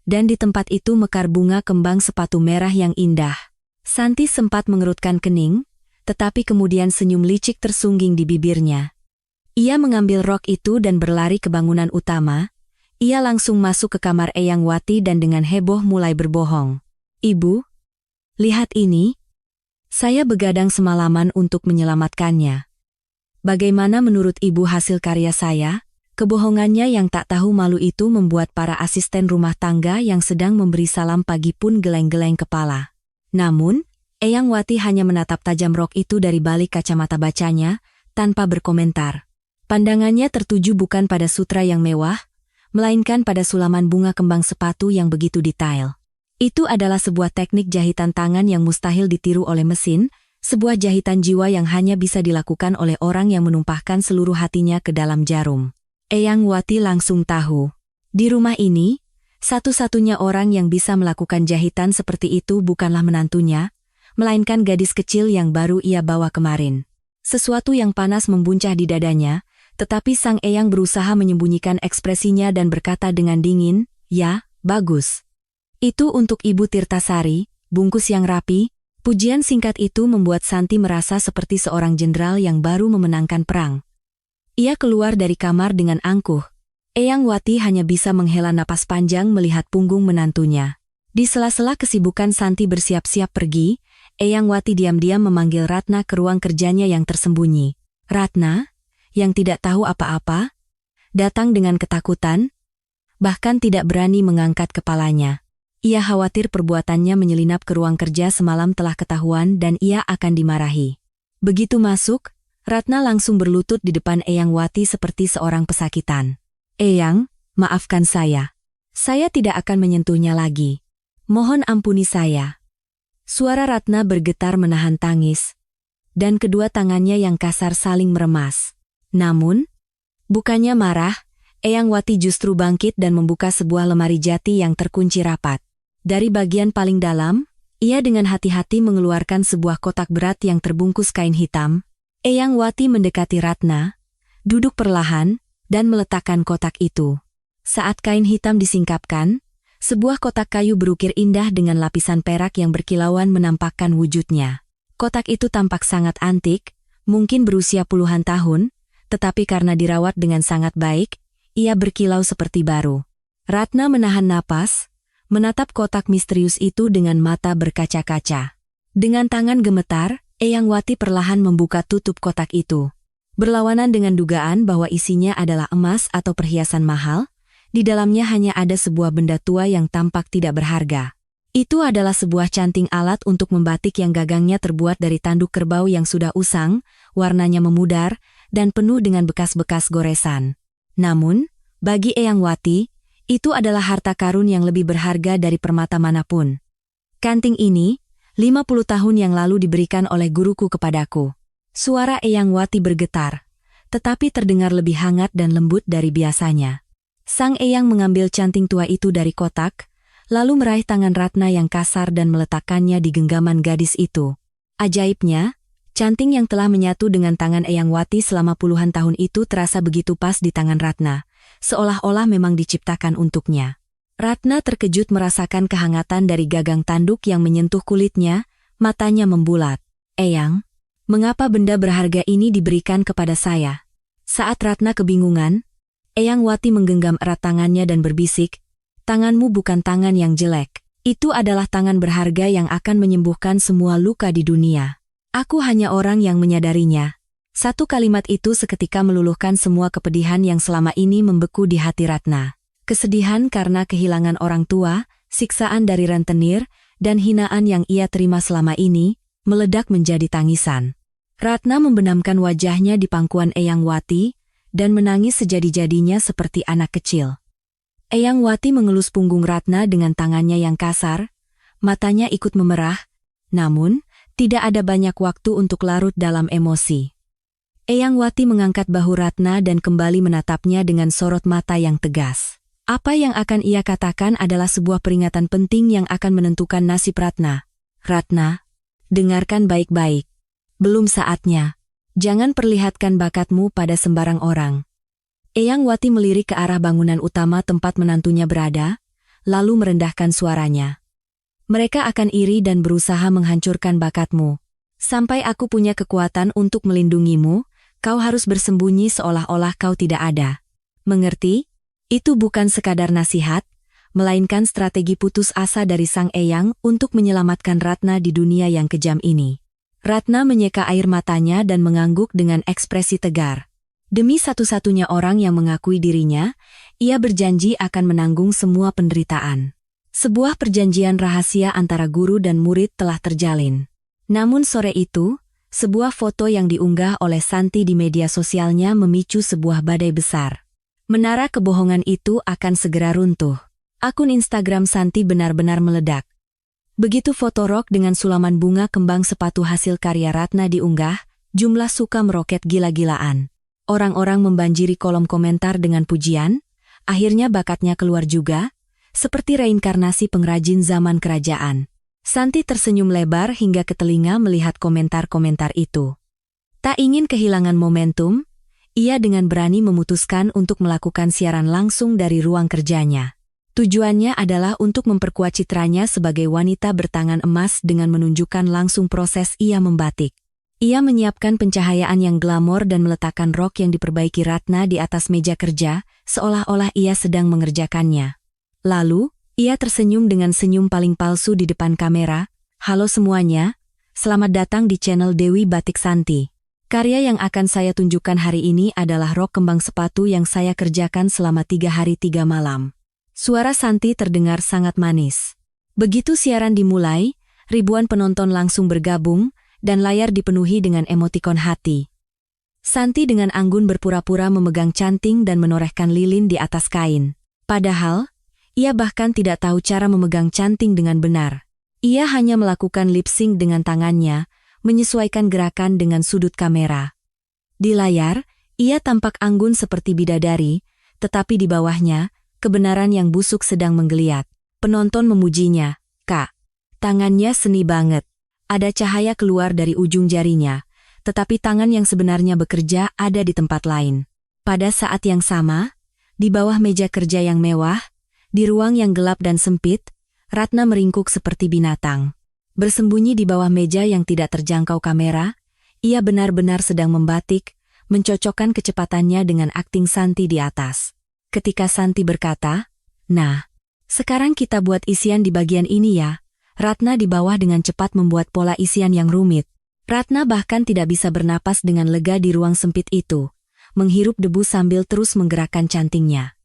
Speaker 1: Dan di tempat itu mekar bunga kembang sepatu merah yang indah. Santi sempat mengerutkan kening, tetapi kemudian senyum licik tersungging di bibirnya. Ia mengambil rok itu dan berlari ke bangunan utama. Ia langsung masuk ke kamar Eyang Wati dan dengan heboh mulai berbohong. Ibu, lihat ini. Saya begadang semalaman untuk menyelamatkannya. Bagaimana menurut ibu hasil karya saya? Kebohongannya yang tak tahu malu itu membuat para asisten rumah tangga yang sedang memberi salam pagi pun geleng-geleng kepala. Namun, Eyang Wati hanya menatap tajam rok itu dari balik kacamata bacanya, tanpa berkomentar. Pandangannya tertuju bukan pada sutra yang mewah, melainkan pada sulaman bunga kembang sepatu yang begitu detail. Itu adalah sebuah teknik jahitan tangan yang mustahil ditiru oleh mesin, sebuah jahitan jiwa yang hanya bisa dilakukan oleh orang yang menumpahkan seluruh hatinya ke dalam jarum. Eyang Wati langsung tahu. Di rumah ini, satu-satunya orang yang bisa melakukan jahitan seperti itu bukanlah menantunya, melainkan gadis kecil yang baru ia bawa kemarin. Sesuatu yang panas membuncah di dadanya, tetapi sang Eyang berusaha menyembunyikan ekspresinya dan berkata dengan dingin, "Ya, bagus. Itu untuk Ibu Tirtasari," bungkus yang rapi. Pujian singkat itu membuat Santi merasa seperti seorang jenderal yang baru memenangkan perang. Ia keluar dari kamar dengan angkuh. Eyang Wati hanya bisa menghela napas panjang melihat punggung menantunya. Di sela-sela kesibukan Santi bersiap-siap pergi, Eyang Wati diam-diam memanggil Ratna ke ruang kerjanya yang tersembunyi. Ratna, yang tidak tahu apa-apa, datang dengan ketakutan, bahkan tidak berani mengangkat kepalanya. Ia khawatir perbuatannya menyelinap ke ruang kerja semalam telah ketahuan dan ia akan dimarahi. Begitu masuk, Ratna langsung berlutut di depan Eyang Wati seperti seorang pesakitan. Eyang, maafkan saya. Saya tidak akan menyentuhnya lagi. Mohon ampuni saya. Suara Ratna bergetar menahan tangis, dan kedua tangannya yang kasar saling meremas. Namun, bukannya marah, Eyang Wati justru bangkit dan membuka sebuah lemari jati yang terkunci rapat. Dari bagian paling dalam, ia dengan hati-hati mengeluarkan sebuah kotak berat yang terbungkus kain hitam. Eyang Wati mendekati Ratna, duduk perlahan, dan meletakkan kotak itu. Saat kain hitam disingkapkan, sebuah kotak kayu berukir indah dengan lapisan perak yang berkilauan menampakkan wujudnya. Kotak itu tampak sangat antik, mungkin berusia puluhan tahun, tetapi karena dirawat dengan sangat baik, ia berkilau seperti baru. Ratna menahan napas, menatap kotak misterius itu dengan mata berkaca-kaca. Dengan tangan gemetar, Eyang Wati perlahan membuka tutup kotak itu. Berlawanan dengan dugaan bahwa isinya adalah emas atau perhiasan mahal, di dalamnya hanya ada sebuah benda tua yang tampak tidak berharga. Itu adalah sebuah canting alat untuk membatik yang gagangnya terbuat dari tanduk kerbau yang sudah usang, warnanya memudar, dan penuh dengan bekas-bekas goresan. Namun, bagi Eyang Wati, itu adalah harta karun yang lebih berharga dari permata manapun. Kanting ini, 50 tahun yang lalu diberikan oleh guruku kepadaku. Suara Eyang Wati bergetar, tetapi terdengar lebih hangat dan lembut dari biasanya. Sang Eyang mengambil canting tua itu dari kotak, lalu meraih tangan Ratna yang kasar dan meletakkannya di genggaman gadis itu. Ajaibnya, canting yang telah menyatu dengan tangan Eyang Wati selama puluhan tahun itu terasa begitu pas di tangan Ratna, seolah-olah memang diciptakan untuknya. Ratna terkejut merasakan kehangatan dari gagang tanduk yang menyentuh kulitnya, matanya membulat. Eyang, mengapa benda berharga ini diberikan kepada saya? Saat Ratna kebingungan, Eyang Wati menggenggam erat tangannya dan berbisik, tanganmu bukan tangan yang jelek. Itu adalah tangan berharga yang akan menyembuhkan semua luka di dunia. Aku hanya orang yang menyadarinya. Satu kalimat itu seketika meluluhkan semua kepedihan yang selama ini membeku di hati Ratna. Kesedihan karena kehilangan orang tua, siksaan dari rentenir, dan hinaan yang ia terima selama ini, meledak menjadi tangisan. Ratna membenamkan wajahnya di pangkuan Eyang Wati, dan menangis sejadi-jadinya seperti anak kecil. Eyang Wati mengelus punggung Ratna dengan tangannya yang kasar, matanya ikut memerah, namun, tidak ada banyak waktu untuk larut dalam emosi. Eyang Wati mengangkat bahu Ratna dan kembali menatapnya dengan sorot mata yang tegas. Apa yang akan ia katakan adalah sebuah peringatan penting yang akan menentukan nasib Ratna. Ratna, dengarkan baik-baik. Belum saatnya. Jangan perlihatkan bakatmu pada sembarang orang. Eyang Wati melirik ke arah bangunan utama tempat menantunya berada, lalu merendahkan suaranya. Mereka akan iri dan berusaha menghancurkan bakatmu. Sampai aku punya kekuatan untuk melindungimu, kau harus bersembunyi seolah-olah kau tidak ada. Mengerti? Itu bukan sekadar nasihat, melainkan strategi putus asa dari Sang Eyang untuk menyelamatkan Ratna di dunia yang kejam ini. Ratna menyeka air matanya dan mengangguk dengan ekspresi tegar. Demi satu-satunya orang yang mengakui dirinya, ia berjanji akan menanggung semua penderitaan. Sebuah perjanjian rahasia antara guru dan murid telah terjalin. Namun sore itu, sebuah foto yang diunggah oleh Santi di media sosialnya memicu sebuah badai besar. Menara kebohongan itu akan segera runtuh. Akun Instagram Santi benar-benar meledak. Begitu foto rok dengan sulaman bunga kembang sepatu hasil karya Ratna diunggah, jumlah suka meroket gila-gilaan. Orang-orang membanjiri kolom komentar dengan pujian, akhirnya bakatnya keluar juga, seperti reinkarnasi pengrajin zaman kerajaan. Santi tersenyum lebar hingga ke telinga melihat komentar-komentar itu. Tak ingin kehilangan momentum, ia dengan berani memutuskan untuk melakukan siaran langsung dari ruang kerjanya. Tujuannya adalah untuk memperkuat citranya sebagai wanita bertangan emas dengan menunjukkan langsung proses ia membatik. Ia menyiapkan pencahayaan yang glamor dan meletakkan rok yang diperbaiki Ratna di atas meja kerja, seolah-olah ia sedang mengerjakannya. Lalu, ia tersenyum dengan senyum paling palsu di depan kamera. Halo semuanya, selamat datang di channel Dewi Batik Santi. Karya yang akan saya tunjukkan hari ini adalah rok kembang sepatu yang saya kerjakan selama 3 hari 3 malam. Suara Santi terdengar sangat manis. Begitu siaran dimulai, ribuan penonton langsung bergabung, dan layar dipenuhi dengan emotikon hati. Santi dengan anggun berpura-pura memegang canting dan menorehkan lilin di atas kain. Padahal, ia bahkan tidak tahu cara memegang canting dengan benar. Ia hanya melakukan lip sync dengan tangannya, menyesuaikan gerakan dengan sudut kamera. Di layar, ia tampak anggun seperti bidadari, tetapi di bawahnya, kebenaran yang busuk sedang menggeliat. Penonton memujinya, "Kak, tangannya seni banget." Ada cahaya keluar dari ujung jarinya, tetapi tangan yang sebenarnya bekerja ada di tempat lain. Pada saat yang sama, di bawah meja kerja yang mewah, di ruang yang gelap dan sempit, Ratna meringkuk seperti binatang. Bersembunyi di bawah meja yang tidak terjangkau kamera, ia benar-benar sedang membatik, mencocokkan kecepatannya dengan akting Santi di atas. Ketika Santi berkata, "Nah, sekarang kita buat isian di bagian ini ya." Ratna di bawah dengan cepat membuat pola isian yang rumit. Ratna bahkan tidak bisa bernapas dengan lega di ruang sempit itu, menghirup debu sambil terus menggerakkan cantingnya.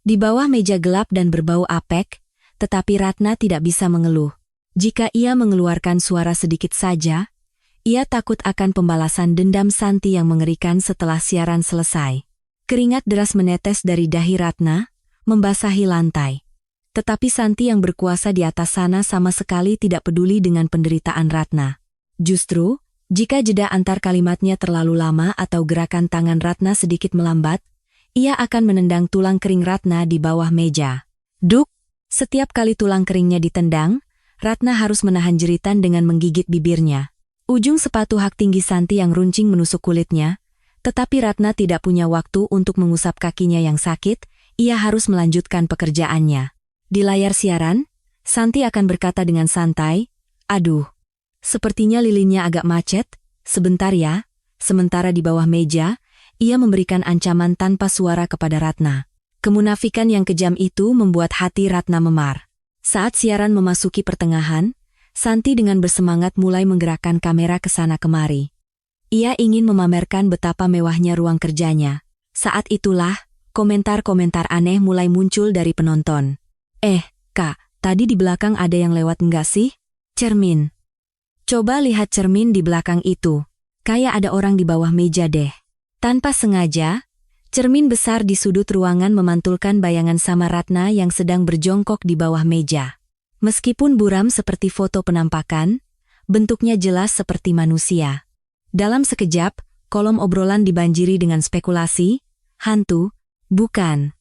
Speaker 1: Di bawah meja gelap dan berbau apek, tetapi Ratna tidak bisa mengeluh. Jika ia mengeluarkan suara sedikit saja, ia takut akan pembalasan dendam Santi yang mengerikan setelah siaran selesai. Keringat deras menetes dari dahi Ratna, membasahi lantai. Tetapi Santi yang berkuasa di atas sana sama sekali tidak peduli dengan penderitaan Ratna. Justru, jika jeda antar kalimatnya terlalu lama atau gerakan tangan Ratna sedikit melambat, ia akan menendang tulang kering Ratna di bawah meja. Duk! Setiap kali tulang keringnya ditendang, Ratna harus menahan jeritan dengan menggigit bibirnya. Ujung sepatu hak tinggi Santi yang runcing menusuk kulitnya, tetapi Ratna tidak punya waktu untuk mengusap kakinya yang sakit, ia harus melanjutkan pekerjaannya. Di layar siaran, Santi akan berkata dengan santai, "Aduh, sepertinya lilinnya agak macet, sebentar ya." Sementara di bawah meja, ia memberikan ancaman tanpa suara kepada Ratna. Kemunafikan yang kejam itu membuat hati Ratna memar. Saat siaran memasuki pertengahan, Santi dengan bersemangat mulai menggerakkan kamera ke sana kemari. Ia ingin memamerkan betapa mewahnya ruang kerjanya. Saat itulah, komentar-komentar aneh mulai muncul dari penonton. Kak, tadi di belakang ada yang lewat enggak sih? Cermin. Coba lihat cermin di belakang itu. Kayak ada orang di bawah meja deh. Tanpa sengaja, cermin besar di sudut ruangan memantulkan bayangan sama Ratna yang sedang berjongkok di bawah meja. Meskipun buram seperti foto penampakan, bentuknya jelas seperti manusia. Dalam sekejap, kolom obrolan dibanjiri dengan spekulasi, hantu, bukan.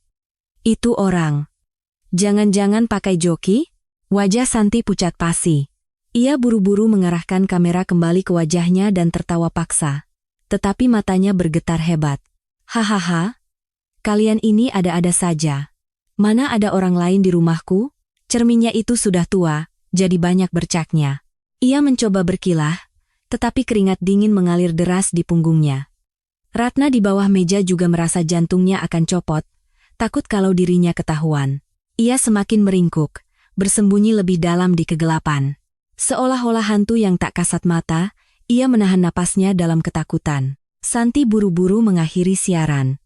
Speaker 1: Itu orang. Jangan-jangan pakai joki? Wajah Santi pucat pasi. Ia buru-buru mengarahkan kamera kembali ke wajahnya dan tertawa paksa. Tetapi matanya bergetar hebat. Hahaha, kalian ini ada-ada saja. Mana ada orang lain di rumahku? Cerminnya itu sudah tua, jadi banyak bercaknya. Ia mencoba berkilah, tetapi keringat dingin mengalir deras di punggungnya. Ratna di bawah meja juga merasa jantungnya akan copot, takut kalau dirinya ketahuan. Ia semakin meringkuk, bersembunyi lebih dalam di kegelapan. Seolah-olah hantu yang tak kasat mata, ia menahan napasnya dalam ketakutan. Santi buru-buru mengakhiri siaran.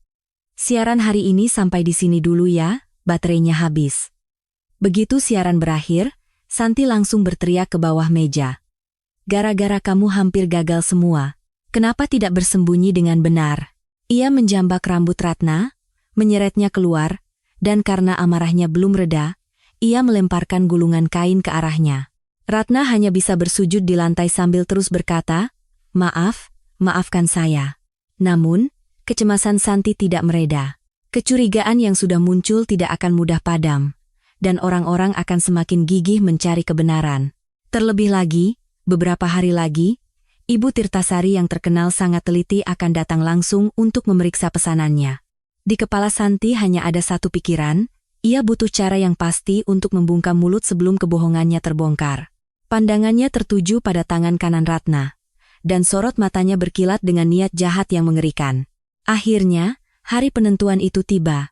Speaker 1: Siaran hari ini sampai di sini dulu ya, baterainya habis. Begitu siaran berakhir, Santi langsung berteriak ke bawah meja. Gara-gara kamu hampir gagal semua. Kenapa tidak bersembunyi dengan benar? Ia menjambak rambut Ratna, menyeretnya keluar, dan karena amarahnya belum reda, ia melemparkan gulungan kain ke arahnya. Ratna hanya bisa bersujud di lantai sambil terus berkata, maafkan saya." Namun, kecemasan Santi tidak mereda. Kecurigaan yang sudah muncul tidak akan mudah padam, dan orang-orang akan semakin gigih mencari kebenaran. Terlebih lagi, beberapa hari lagi, Ibu Tirtasari yang terkenal sangat teliti akan datang langsung untuk memeriksa pesanannya. Di kepala Santi hanya ada satu pikiran, ia butuh cara yang pasti untuk membungkam mulut sebelum kebohongannya terbongkar. Pandangannya tertuju pada tangan kanan Ratna. dan sorot matanya berkilat dengan niat jahat yang mengerikan. Akhirnya, hari penentuan itu tiba.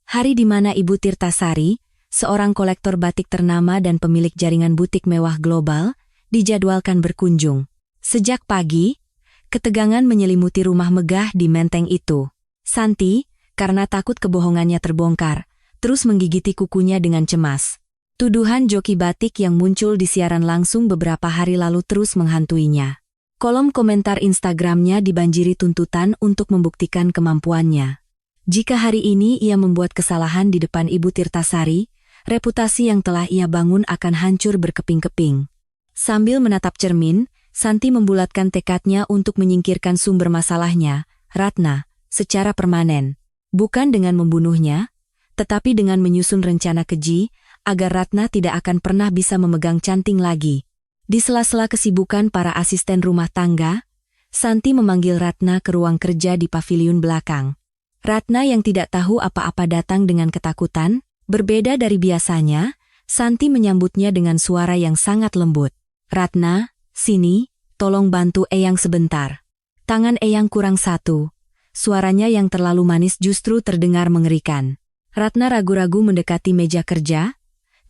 Speaker 1: Hari di mana Ibu Tirtasari, seorang kolektor batik ternama dan pemilik jaringan butik mewah global, dijadwalkan berkunjung. Sejak pagi, ketegangan menyelimuti rumah megah di Menteng itu. Santi, karena takut kebohongannya terbongkar, terus menggigiti kukunya dengan cemas. Tuduhan joki batik yang muncul di siaran langsung beberapa hari lalu terus menghantuinya. Kolom komentar Instagramnya dibanjiri tuntutan untuk membuktikan kemampuannya. Jika hari ini ia membuat kesalahan di depan Ibu Tirtasari, reputasi yang telah ia bangun akan hancur berkeping-keping. Sambil menatap cermin, Santi membulatkan tekadnya untuk menyingkirkan sumber masalahnya, Ratna, secara permanen. Bukan dengan membunuhnya, tetapi dengan menyusun rencana keji, agar Ratna tidak akan pernah bisa memegang canting lagi. Di sela-sela kesibukan para asisten rumah tangga, Santi memanggil Ratna ke ruang kerja di paviliun belakang. Ratna yang tidak tahu apa-apa datang dengan ketakutan, berbeda dari biasanya, Santi menyambutnya dengan suara yang sangat lembut. Ratna, sini, tolong bantu Eyang sebentar. Tangan Eyang kurang satu. Suaranya yang terlalu manis justru terdengar mengerikan. Ratna ragu-ragu mendekati meja kerja,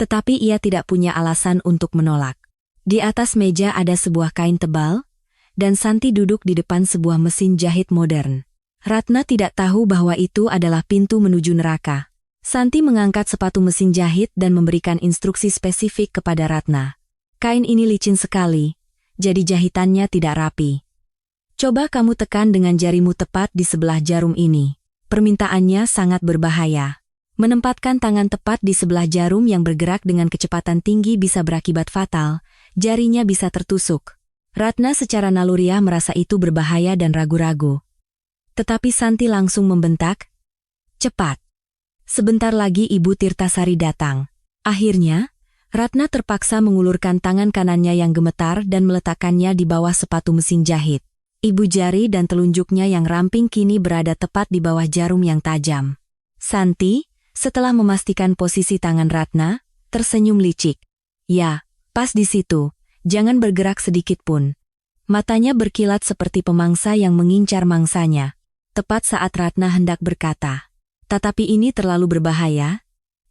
Speaker 1: tetapi ia tidak punya alasan untuk menolak. Di atas meja ada sebuah kain tebal, dan Santi duduk di depan sebuah mesin jahit modern. Ratna tidak tahu bahwa itu adalah pintu menuju neraka. Santi mengangkat sepatu mesin jahit dan memberikan instruksi spesifik kepada Ratna. Kain ini licin sekali, jadi jahitannya tidak rapi. Coba kamu tekan dengan jarimu tepat di sebelah jarum ini. Permintaannya sangat berbahaya. Menempatkan tangan tepat di sebelah jarum yang bergerak dengan kecepatan tinggi bisa berakibat fatal, jarinya bisa tertusuk. Ratna secara naluriah merasa itu berbahaya dan ragu-ragu. Tetapi Santi langsung membentak, "Cepat!" Sebentar lagi Ibu Tirtasari datang. Akhirnya, Ratna terpaksa mengulurkan tangan kanannya yang gemetar dan meletakkannya di bawah sepatu mesin jahit. Ibu jari dan telunjuknya yang ramping kini berada tepat di bawah jarum yang tajam. Santi, setelah memastikan posisi tangan Ratna, tersenyum licik. "Ya, pas di situ, jangan bergerak sedikit pun." Matanya berkilat seperti pemangsa yang mengincar mangsanya. Tepat saat Ratna hendak berkata, "Tetapi ini terlalu berbahaya,"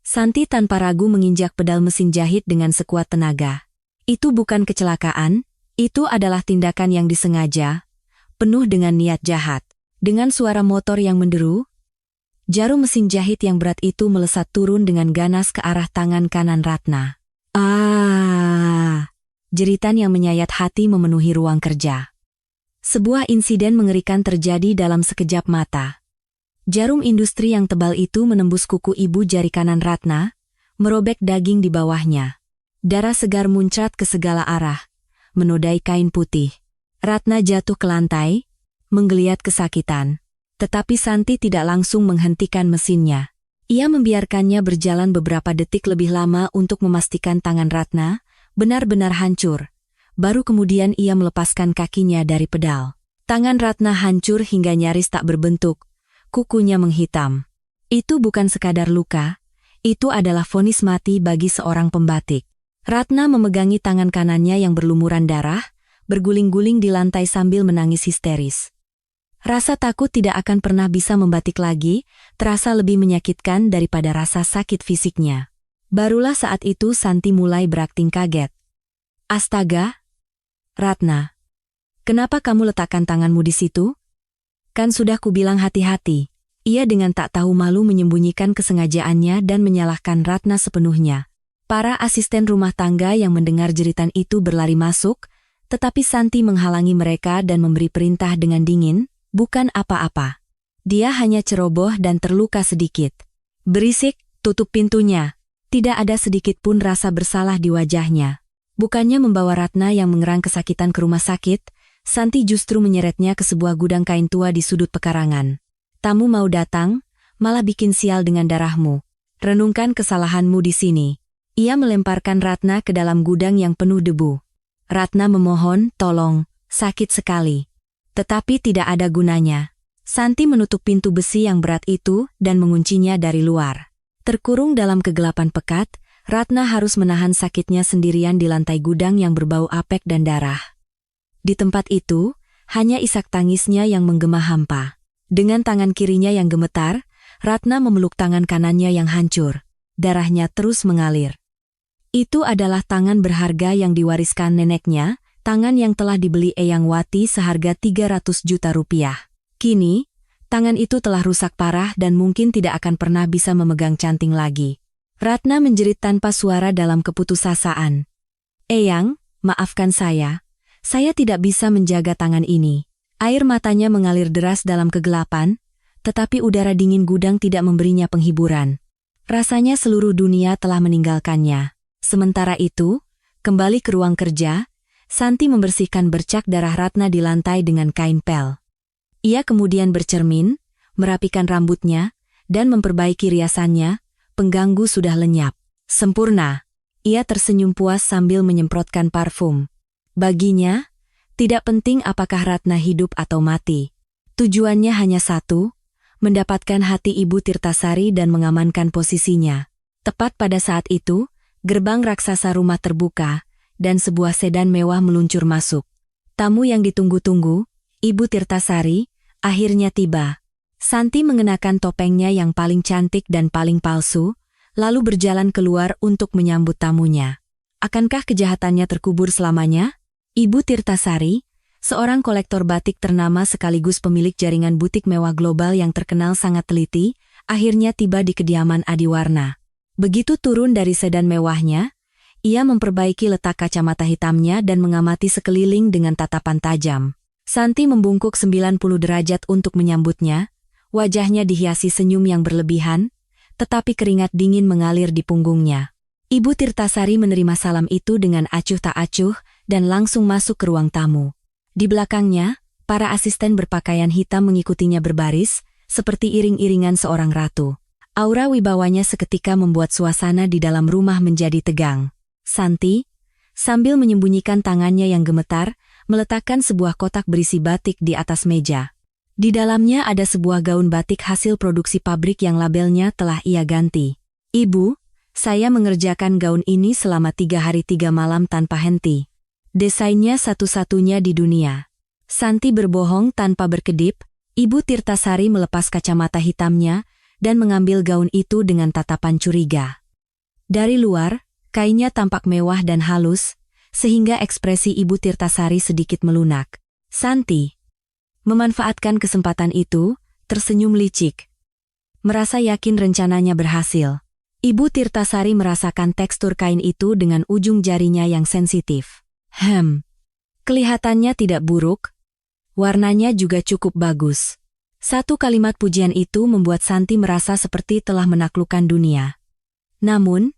Speaker 1: Santi tanpa ragu menginjak pedal mesin jahit dengan sekuat tenaga. Itu bukan kecelakaan, itu adalah tindakan yang disengaja, penuh dengan niat jahat. Dengan suara motor yang menderu, jarum mesin jahit yang berat itu melesat turun dengan ganas ke arah tangan kanan Ratna. "Ah!" Jeritan yang menyayat hati memenuhi ruang kerja. Sebuah insiden mengerikan terjadi dalam sekejap mata. Jarum industri yang tebal itu menembus kuku ibu jari kanan Ratna, merobek daging di bawahnya. Darah segar muncrat ke segala arah, menodai kain putih. Ratna jatuh ke lantai, menggeliat kesakitan. Tetapi Santi tidak langsung menghentikan mesinnya. Ia membiarkannya berjalan beberapa detik lebih lama untuk memastikan tangan Ratna benar-benar hancur. Baru kemudian ia melepaskan kakinya dari pedal. Tangan Ratna hancur hingga nyaris tak berbentuk. Kukunya menghitam. Itu bukan sekadar luka, itu adalah vonis mati bagi seorang pembatik. Ratna memegangi tangan kanannya yang berlumuran darah, berguling-guling di lantai sambil menangis histeris. Rasa takut tidak akan pernah bisa membatik lagi, terasa lebih menyakitkan daripada rasa sakit fisiknya. Barulah saat itu Santi mulai berakting kaget. "Astaga! Ratna, kenapa kamu letakkan tanganmu di situ? Kan sudah kubilang hati-hati." Ia dengan tak tahu malu menyembunyikan kesengajaannya dan menyalahkan Ratna sepenuhnya. Para asisten rumah tangga yang mendengar jeritan itu berlari masuk, tetapi Santi menghalangi mereka dan memberi perintah dengan dingin, "Bukan apa-apa. Dia hanya ceroboh dan terluka sedikit." "Berisik, tutup pintunya." Tidak ada sedikit pun rasa bersalah di wajahnya. Bukannya membawa Ratna yang mengerang kesakitan ke rumah sakit, Santi justru menyeretnya ke sebuah gudang kain tua di sudut pekarangan. "Tamu mau datang, malah bikin sial dengan darahmu. Renungkan kesalahanmu di sini." Ia melemparkan Ratna ke dalam gudang yang penuh debu. Ratna memohon, "Tolong, sakit sekali." Tetapi tidak ada gunanya. Santi menutup pintu besi yang berat itu dan menguncinya dari luar. Terkurung dalam kegelapan pekat, Ratna harus menahan sakitnya sendirian di lantai gudang yang berbau apek dan darah. Di tempat itu, hanya isak tangisnya yang menggema hampa. Dengan tangan kirinya yang gemetar, Ratna memeluk tangan kanannya yang hancur. Darahnya terus mengalir. Itu adalah tangan berharga yang diwariskan neneknya, tangan yang telah dibeli Eyang Wati seharga 300 juta rupiah. Kini, tangan itu telah rusak parah dan mungkin tidak akan pernah bisa memegang canting lagi. Ratna menjerit tanpa suara dalam keputusasaan. Eyang, maafkan saya tidak bisa menjaga tangan ini. Air matanya mengalir deras dalam kegelapan, tetapi udara dingin gudang tidak memberinya penghiburan. Rasanya seluruh dunia telah meninggalkannya. Sementara itu, kembali ke ruang kerja, Santi membersihkan bercak darah Ratna di lantai dengan kain pel. Ia kemudian bercermin, merapikan rambutnya, dan memperbaiki riasannya. Pengganggu sudah lenyap. Sempurna. Ia tersenyum puas sambil menyemprotkan parfum. Baginya, tidak penting apakah Ratna hidup atau mati. Tujuannya hanya satu, mendapatkan hati Ibu Tirtasari dan mengamankan posisinya. Tepat pada saat itu, gerbang raksasa rumah terbuka, dan sebuah sedan mewah meluncur masuk. Tamu yang ditunggu-tunggu, Ibu Tirtasari, akhirnya tiba. Santi mengenakan topengnya yang paling cantik dan paling palsu, lalu berjalan keluar untuk menyambut tamunya. Akankah kejahatannya terkubur selamanya? Ibu Tirtasari, seorang kolektor batik ternama sekaligus pemilik jaringan butik mewah global yang terkenal sangat teliti, akhirnya tiba di kediaman Adiwarna. Begitu turun dari sedan mewahnya, ia memperbaiki letak kacamata hitamnya dan mengamati sekeliling dengan tatapan tajam. Santi membungkuk 90 derajat untuk menyambutnya. Wajahnya dihiasi senyum yang berlebihan, tetapi keringat dingin mengalir di punggungnya. Ibu Tirtasari menerima salam itu dengan acuh tak acuh dan langsung masuk ke ruang tamu. Di belakangnya, para asisten berpakaian hitam mengikutinya berbaris, seperti iring-iringan seorang ratu. Aura wibawanya seketika membuat suasana di dalam rumah menjadi tegang. Santi, sambil menyembunyikan tangannya yang gemetar, meletakkan sebuah kotak berisi batik di atas meja. Di dalamnya ada sebuah gaun batik hasil produksi pabrik yang labelnya telah ia ganti. Ibu, saya mengerjakan gaun ini selama 3 hari 3 malam tanpa henti. Desainnya satu-satunya di dunia. Santi berbohong tanpa berkedip. Ibu Tirtasari melepas kacamata hitamnya dan mengambil gaun itu dengan tatapan curiga. Dari luar, kainnya tampak mewah dan halus, sehingga ekspresi Ibu Tirtasari sedikit melunak. Santi memanfaatkan kesempatan itu, tersenyum licik. Merasa yakin rencananya berhasil. Ibu Tirtasari merasakan tekstur kain itu dengan ujung jarinya yang sensitif. Kelihatannya tidak buruk. Warnanya juga cukup bagus. Satu kalimat pujian itu membuat Santi merasa seperti telah menaklukkan dunia. Namun,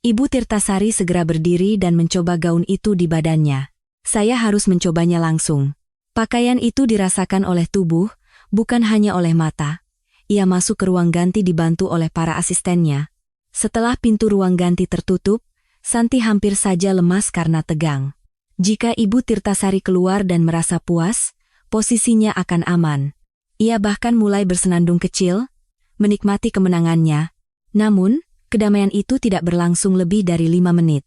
Speaker 1: Ibu Tirtasari segera berdiri dan mencoba gaun itu di badannya. Saya harus mencobanya langsung. Pakaian itu dirasakan oleh tubuh, bukan hanya oleh mata. Ia masuk ke ruang ganti dibantu oleh para asistennya. Setelah pintu ruang ganti tertutup, Santi hampir saja lemas karena tegang. Jika Ibu Tirtasari keluar dan merasa puas, posisinya akan aman. Ia bahkan mulai bersenandung kecil, menikmati kemenangannya. Namun, kedamaian itu tidak berlangsung lebih dari 5 menit.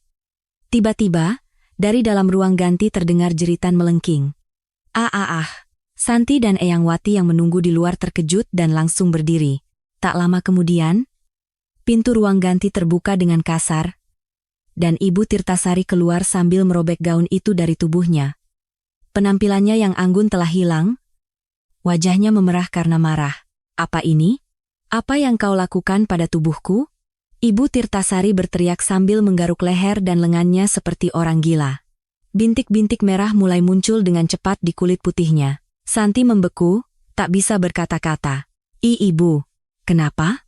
Speaker 1: Tiba-tiba, dari dalam ruang ganti terdengar jeritan melengking. Santi dan Eyang Wati yang menunggu di luar terkejut dan langsung berdiri. Tak lama kemudian, pintu ruang ganti terbuka dengan kasar, dan Ibu Tirtasari keluar sambil merobek gaun itu dari tubuhnya. Penampilannya yang anggun telah hilang, wajahnya memerah karena marah. Apa ini? Apa yang kau lakukan pada tubuhku? Ibu Tirtasari berteriak sambil menggaruk leher dan lengannya seperti orang gila. Bintik-bintik merah mulai muncul dengan cepat di kulit putihnya. Santi membeku, tak bisa berkata-kata. Ibu, kenapa?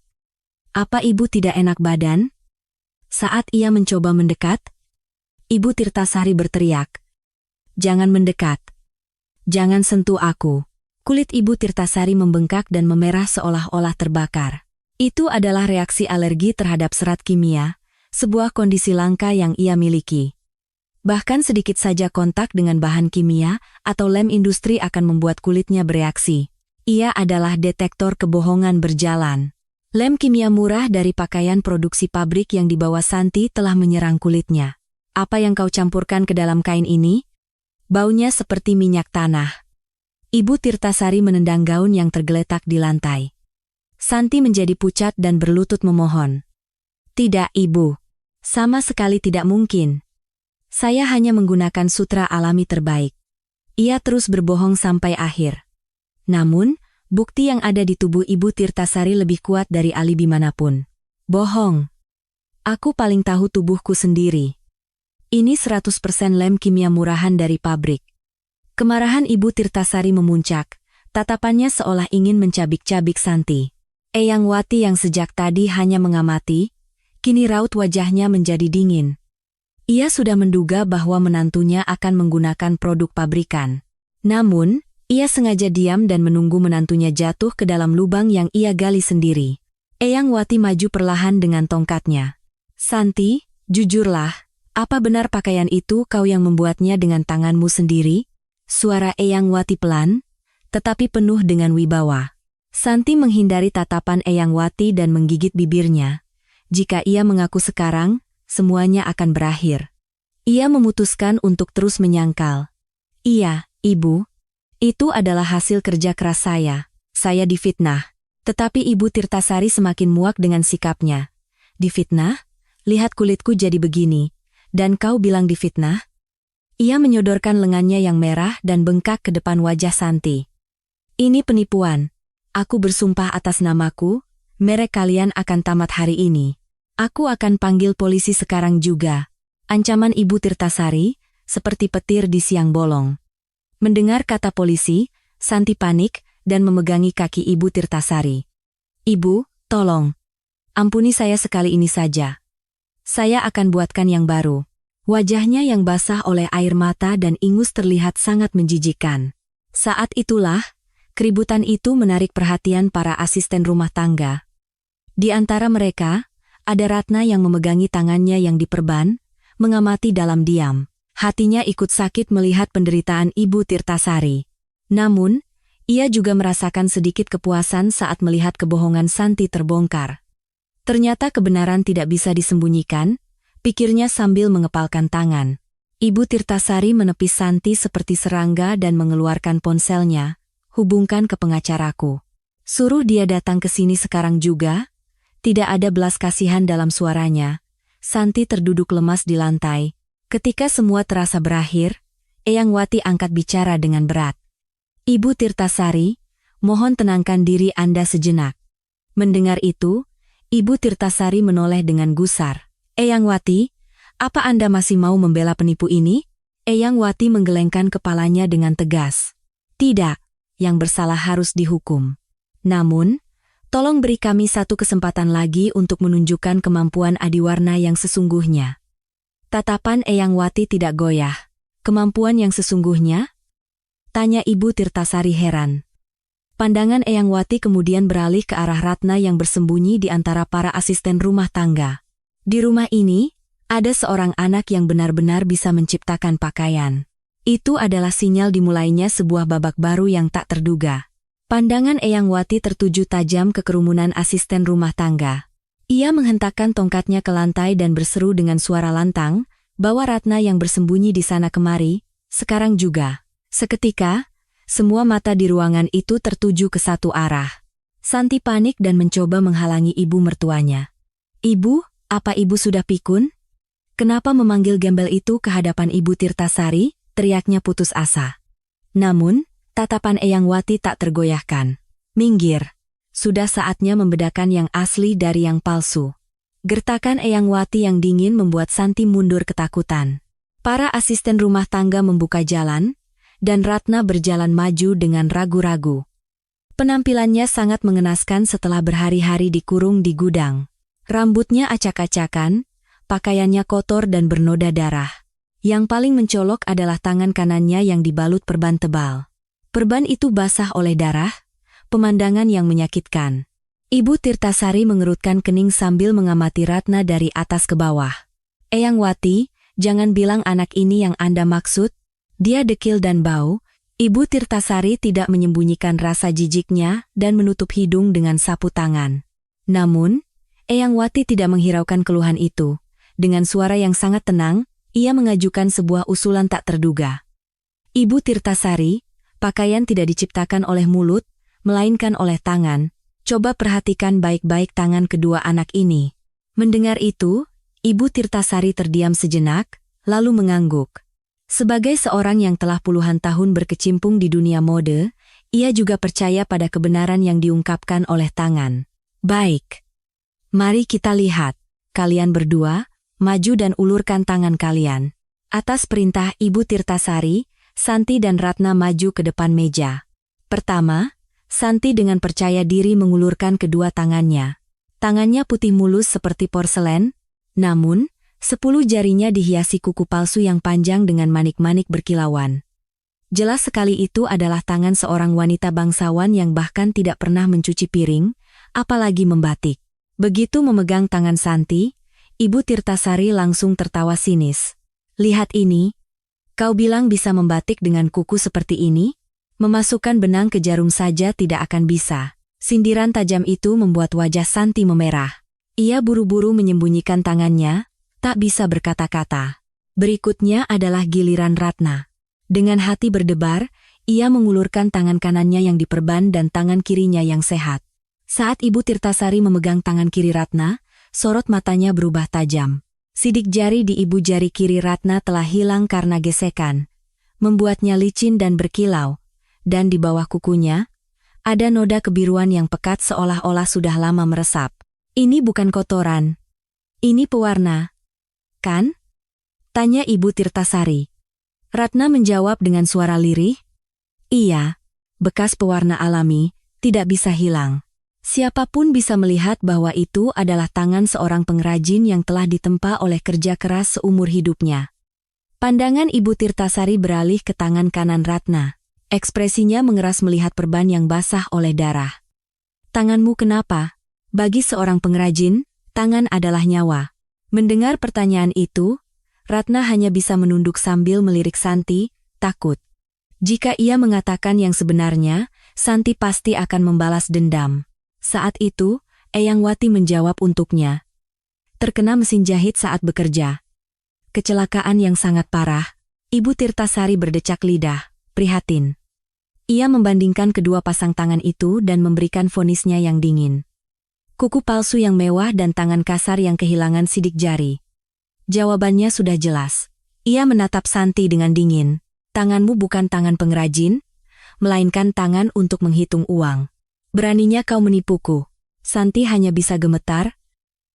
Speaker 1: Apa ibu tidak enak badan? Saat ia mencoba mendekat, Ibu Tirtasari berteriak. Jangan mendekat. Jangan sentuh aku. Kulit Ibu Tirtasari membengkak dan memerah seolah-olah terbakar. Itu adalah reaksi alergi terhadap serat kimia, sebuah kondisi langka yang ia miliki. Bahkan sedikit saja kontak dengan bahan kimia atau lem industri akan membuat kulitnya bereaksi. Ia adalah detektor kebohongan berjalan. Lem kimia murah dari pakaian produksi pabrik yang dibawa Santi telah menyerang kulitnya. Apa yang kau campurkan ke dalam kain ini? Baunya seperti minyak tanah. Ibu Tirtasari menendang gaun yang tergeletak di lantai. Santi menjadi pucat dan berlutut memohon. Tidak, Ibu. Sama sekali tidak mungkin. Saya hanya menggunakan sutra alami terbaik. Ia terus berbohong sampai akhir. Namun, bukti yang ada di tubuh Ibu Tirtasari lebih kuat dari alibi manapun. Bohong. Aku paling tahu tubuhku sendiri. Ini 100% lem kimia murahan dari pabrik. Kemarahan Ibu Tirtasari memuncak, tatapannya seolah ingin mencabik-cabik Santi. Eyang Wati yang sejak tadi hanya mengamati, kini raut wajahnya menjadi dingin. Ia sudah menduga bahwa menantunya akan menggunakan produk pabrikan. Namun, ia sengaja diam dan menunggu menantunya jatuh ke dalam lubang yang ia gali sendiri. Eyang Wati maju perlahan dengan tongkatnya. Santi, jujurlah, apa benar pakaian itu kau yang membuatnya dengan tanganmu sendiri? Suara Eyang Wati pelan, tetapi penuh dengan wibawa. Santi menghindari tatapan Eyang Wati dan menggigit bibirnya. Jika ia mengaku sekarang, semuanya akan berakhir. Ia memutuskan untuk terus menyangkal. Iya, Ibu. Itu adalah hasil kerja keras saya. Saya difitnah. Tetapi Ibu Tirtasari semakin muak dengan sikapnya. Difitnah? Lihat kulitku jadi begini. Dan kau bilang difitnah? Ia menyodorkan lengannya yang merah dan bengkak ke depan wajah Santi. Ini penipuan. Aku bersumpah atas namaku, merek kalian akan tamat hari ini. Aku akan panggil polisi sekarang juga. Ancaman Ibu Tirtasari, seperti petir di siang bolong. Mendengar kata polisi, Santi panik dan memegangi kaki Ibu Tirtasari. Ibu, tolong. Ampuni saya sekali ini saja. Saya akan buatkan yang baru. Wajahnya yang basah oleh air mata dan ingus terlihat sangat menjijikkan. Saat itulah, keributan itu menarik perhatian para asisten rumah tangga. Di antara mereka, ada Ratna yang memegangi tangannya yang diperban, mengamati dalam diam. Hatinya ikut sakit melihat penderitaan Ibu Tirtasari. Namun, ia juga merasakan sedikit kepuasan saat melihat kebohongan Santi terbongkar. Ternyata kebenaran tidak bisa disembunyikan, pikirnya sambil mengepalkan tangan. Ibu Tirtasari menepis Santi seperti serangga dan mengeluarkan ponselnya. Hubungkan ke pengacaraku. Suruh dia datang ke sini sekarang juga. Tidak ada belas kasihan dalam suaranya. Santi terduduk lemas di lantai. Ketika semua terasa berakhir, Eyang Wati angkat bicara dengan berat. Ibu Tirtasari, mohon tenangkan diri Anda sejenak. Mendengar itu, Ibu Tirtasari menoleh dengan gusar. Eyang Wati, apa Anda masih mau membela penipu ini? Eyang Wati menggelengkan kepalanya dengan tegas. Tidak, yang bersalah harus dihukum. Namun, tolong beri kami satu kesempatan lagi untuk menunjukkan kemampuan Adiwarna yang sesungguhnya. Tatapan Eyang Wati tidak goyah. Kemampuan yang sesungguhnya? Tanya Ibu Tirtasari heran. Pandangan Eyang Wati kemudian beralih ke arah Ratna yang bersembunyi di antara para asisten rumah tangga. Di rumah ini, ada seorang anak yang benar-benar bisa menciptakan pakaian. Itu adalah sinyal dimulainya sebuah babak baru yang tak terduga. Pandangan Eyang Wati tertuju tajam ke kerumunan asisten rumah tangga. Ia menghentakkan tongkatnya ke lantai dan berseru dengan suara lantang, bawa Ratna yang bersembunyi di sana kemari, sekarang juga. Seketika, semua mata di ruangan itu tertuju ke satu arah. Santi panik dan mencoba menghalangi ibu mertuanya. Ibu, apa ibu sudah pikun? Kenapa memanggil gembel itu ke hadapan Ibu Tirtasari? Teriaknya putus asa. Namun, tatapan Eyang Wati tak tergoyahkan. Minggir. Sudah saatnya membedakan yang asli dari yang palsu. Gertakan Eyang Wati yang dingin membuat Santi mundur ketakutan. Para asisten rumah tangga membuka jalan, dan Ratna berjalan maju dengan ragu-ragu. Penampilannya sangat mengenaskan setelah berhari-hari dikurung di gudang. Rambutnya acak-acakan, pakaiannya kotor dan bernoda darah. Yang paling mencolok adalah tangan kanannya yang dibalut perban tebal. Perban itu basah oleh darah, pemandangan yang menyakitkan. Ibu Tirtasari mengerutkan kening sambil mengamati Ratna dari atas ke bawah. Eyang Wati, jangan bilang anak ini yang Anda maksud. Dia dekil dan bau. Ibu Tirtasari tidak menyembunyikan rasa jijiknya dan menutup hidung dengan sapu tangan. Namun, Eyang Wati tidak menghiraukan keluhan itu. Dengan suara yang sangat tenang, ia mengajukan sebuah usulan tak terduga. Ibu Tirtasari, pakaian tidak diciptakan oleh mulut, melainkan oleh tangan. Coba perhatikan baik-baik tangan kedua anak ini. Mendengar itu, Ibu Tirtasari terdiam sejenak, lalu mengangguk. Sebagai seorang yang telah puluhan tahun berkecimpung di dunia mode, ia juga percaya pada kebenaran yang diungkapkan oleh tangan. Baik. Mari kita lihat. Kalian berdua, maju dan ulurkan tangan kalian. Atas perintah Ibu Tirtasari, Santi dan Ratna maju ke depan meja. Pertama, Santi dengan percaya diri mengulurkan kedua tangannya. Tangannya putih mulus seperti porselen, namun, 10 jarinya dihiasi kuku palsu yang panjang dengan manik-manik berkilauan. Jelas sekali itu adalah tangan seorang wanita bangsawan yang bahkan tidak pernah mencuci piring, apalagi membatik. Begitu memegang tangan Santi, Ibu Tirtasari langsung tertawa sinis. Lihat ini. Kau bilang bisa membatik dengan kuku seperti ini? Memasukkan benang ke jarum saja tidak akan bisa. Sindiran tajam itu membuat wajah Santi memerah. Ia buru-buru menyembunyikan tangannya, tak bisa berkata-kata. Berikutnya adalah giliran Ratna. Dengan hati berdebar, ia mengulurkan tangan kanannya yang diperban dan tangan kirinya yang sehat. Saat Ibu Tirtasari memegang tangan kiri Ratna, sorot matanya berubah tajam. Sidik jari di ibu jari kiri Ratna telah hilang karena gesekan, membuatnya licin dan berkilau, dan di bawah kukunya, ada noda kebiruan yang pekat seolah-olah sudah lama meresap. Ini bukan kotoran. Ini pewarna. Kan? Tanya Ibu Tirtasari. Ratna menjawab dengan suara lirih. Iya, bekas pewarna alami, tidak bisa hilang. Siapapun bisa melihat bahwa itu adalah tangan seorang pengrajin yang telah ditempa oleh kerja keras seumur hidupnya. Pandangan Ibu Tirtasari beralih ke tangan kanan Ratna. Ekspresinya mengeras melihat perban yang basah oleh darah. Tanganmu kenapa? Bagi seorang pengrajin, tangan adalah nyawa. Mendengar pertanyaan itu, Ratna hanya bisa menunduk sambil melirik Santi, takut. Jika ia mengatakan yang sebenarnya, Santi pasti akan membalas dendam. Saat itu, Eyang Wati menjawab untuknya. Terkena mesin jahit saat bekerja. Kecelakaan yang sangat parah. Ibu Tirtasari berdecak lidah, prihatin. Ia membandingkan kedua pasang tangan itu dan memberikan vonisnya yang dingin. Kuku palsu yang mewah dan tangan kasar yang kehilangan sidik jari. Jawabannya sudah jelas. Ia menatap Santi dengan dingin. Tanganmu bukan tangan pengrajin, melainkan tangan untuk menghitung uang. Beraninya kau menipuku. Santi hanya bisa gemetar,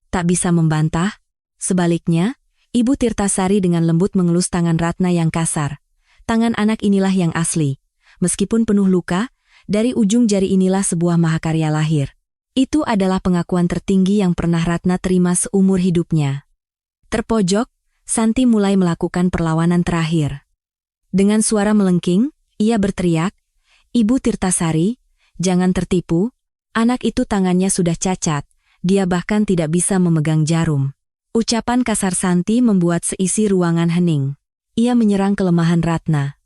Speaker 1: tak bisa membantah. Sebaliknya, Ibu Tirtasari dengan lembut mengelus tangan Ratna yang kasar. Tangan anak inilah yang asli. Meskipun penuh luka, dari ujung jari inilah sebuah mahakarya lahir. Itu adalah pengakuan tertinggi yang pernah Ratna terima seumur hidupnya. Terpojok, Santi mulai melakukan perlawanan terakhir. Dengan suara melengking, ia berteriak, Ibu Tirtasari, jangan tertipu, anak itu tangannya sudah cacat, dia bahkan tidak bisa memegang jarum. Ucapan kasar Santi membuat seisi ruangan hening. Ia menyerang kelemahan Ratna.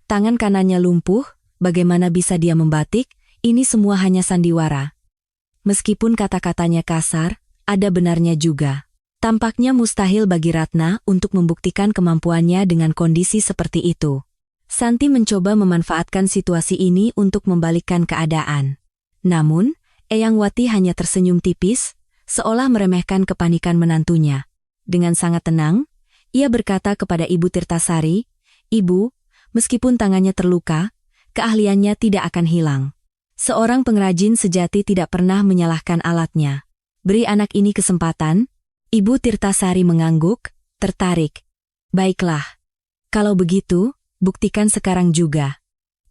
Speaker 1: Tangan kanannya lumpuh, bagaimana bisa dia membatik, ini semua hanya sandiwara. Meskipun kata-katanya kasar, ada benarnya juga. Tampaknya mustahil bagi Ratna untuk membuktikan kemampuannya dengan kondisi seperti itu. Santi mencoba memanfaatkan situasi ini untuk membalikkan keadaan. Namun, Eyang Wati hanya tersenyum tipis, seolah meremehkan kepanikan menantunya. Dengan sangat tenang, ia berkata kepada Ibu Tirtasari, Ibu, meskipun tangannya terluka, keahliannya tidak akan hilang. Seorang pengrajin sejati tidak pernah menyalahkan alatnya. Beri anak ini kesempatan. Ibu Tirtasari mengangguk, tertarik. Baiklah. Kalau begitu, buktikan sekarang juga.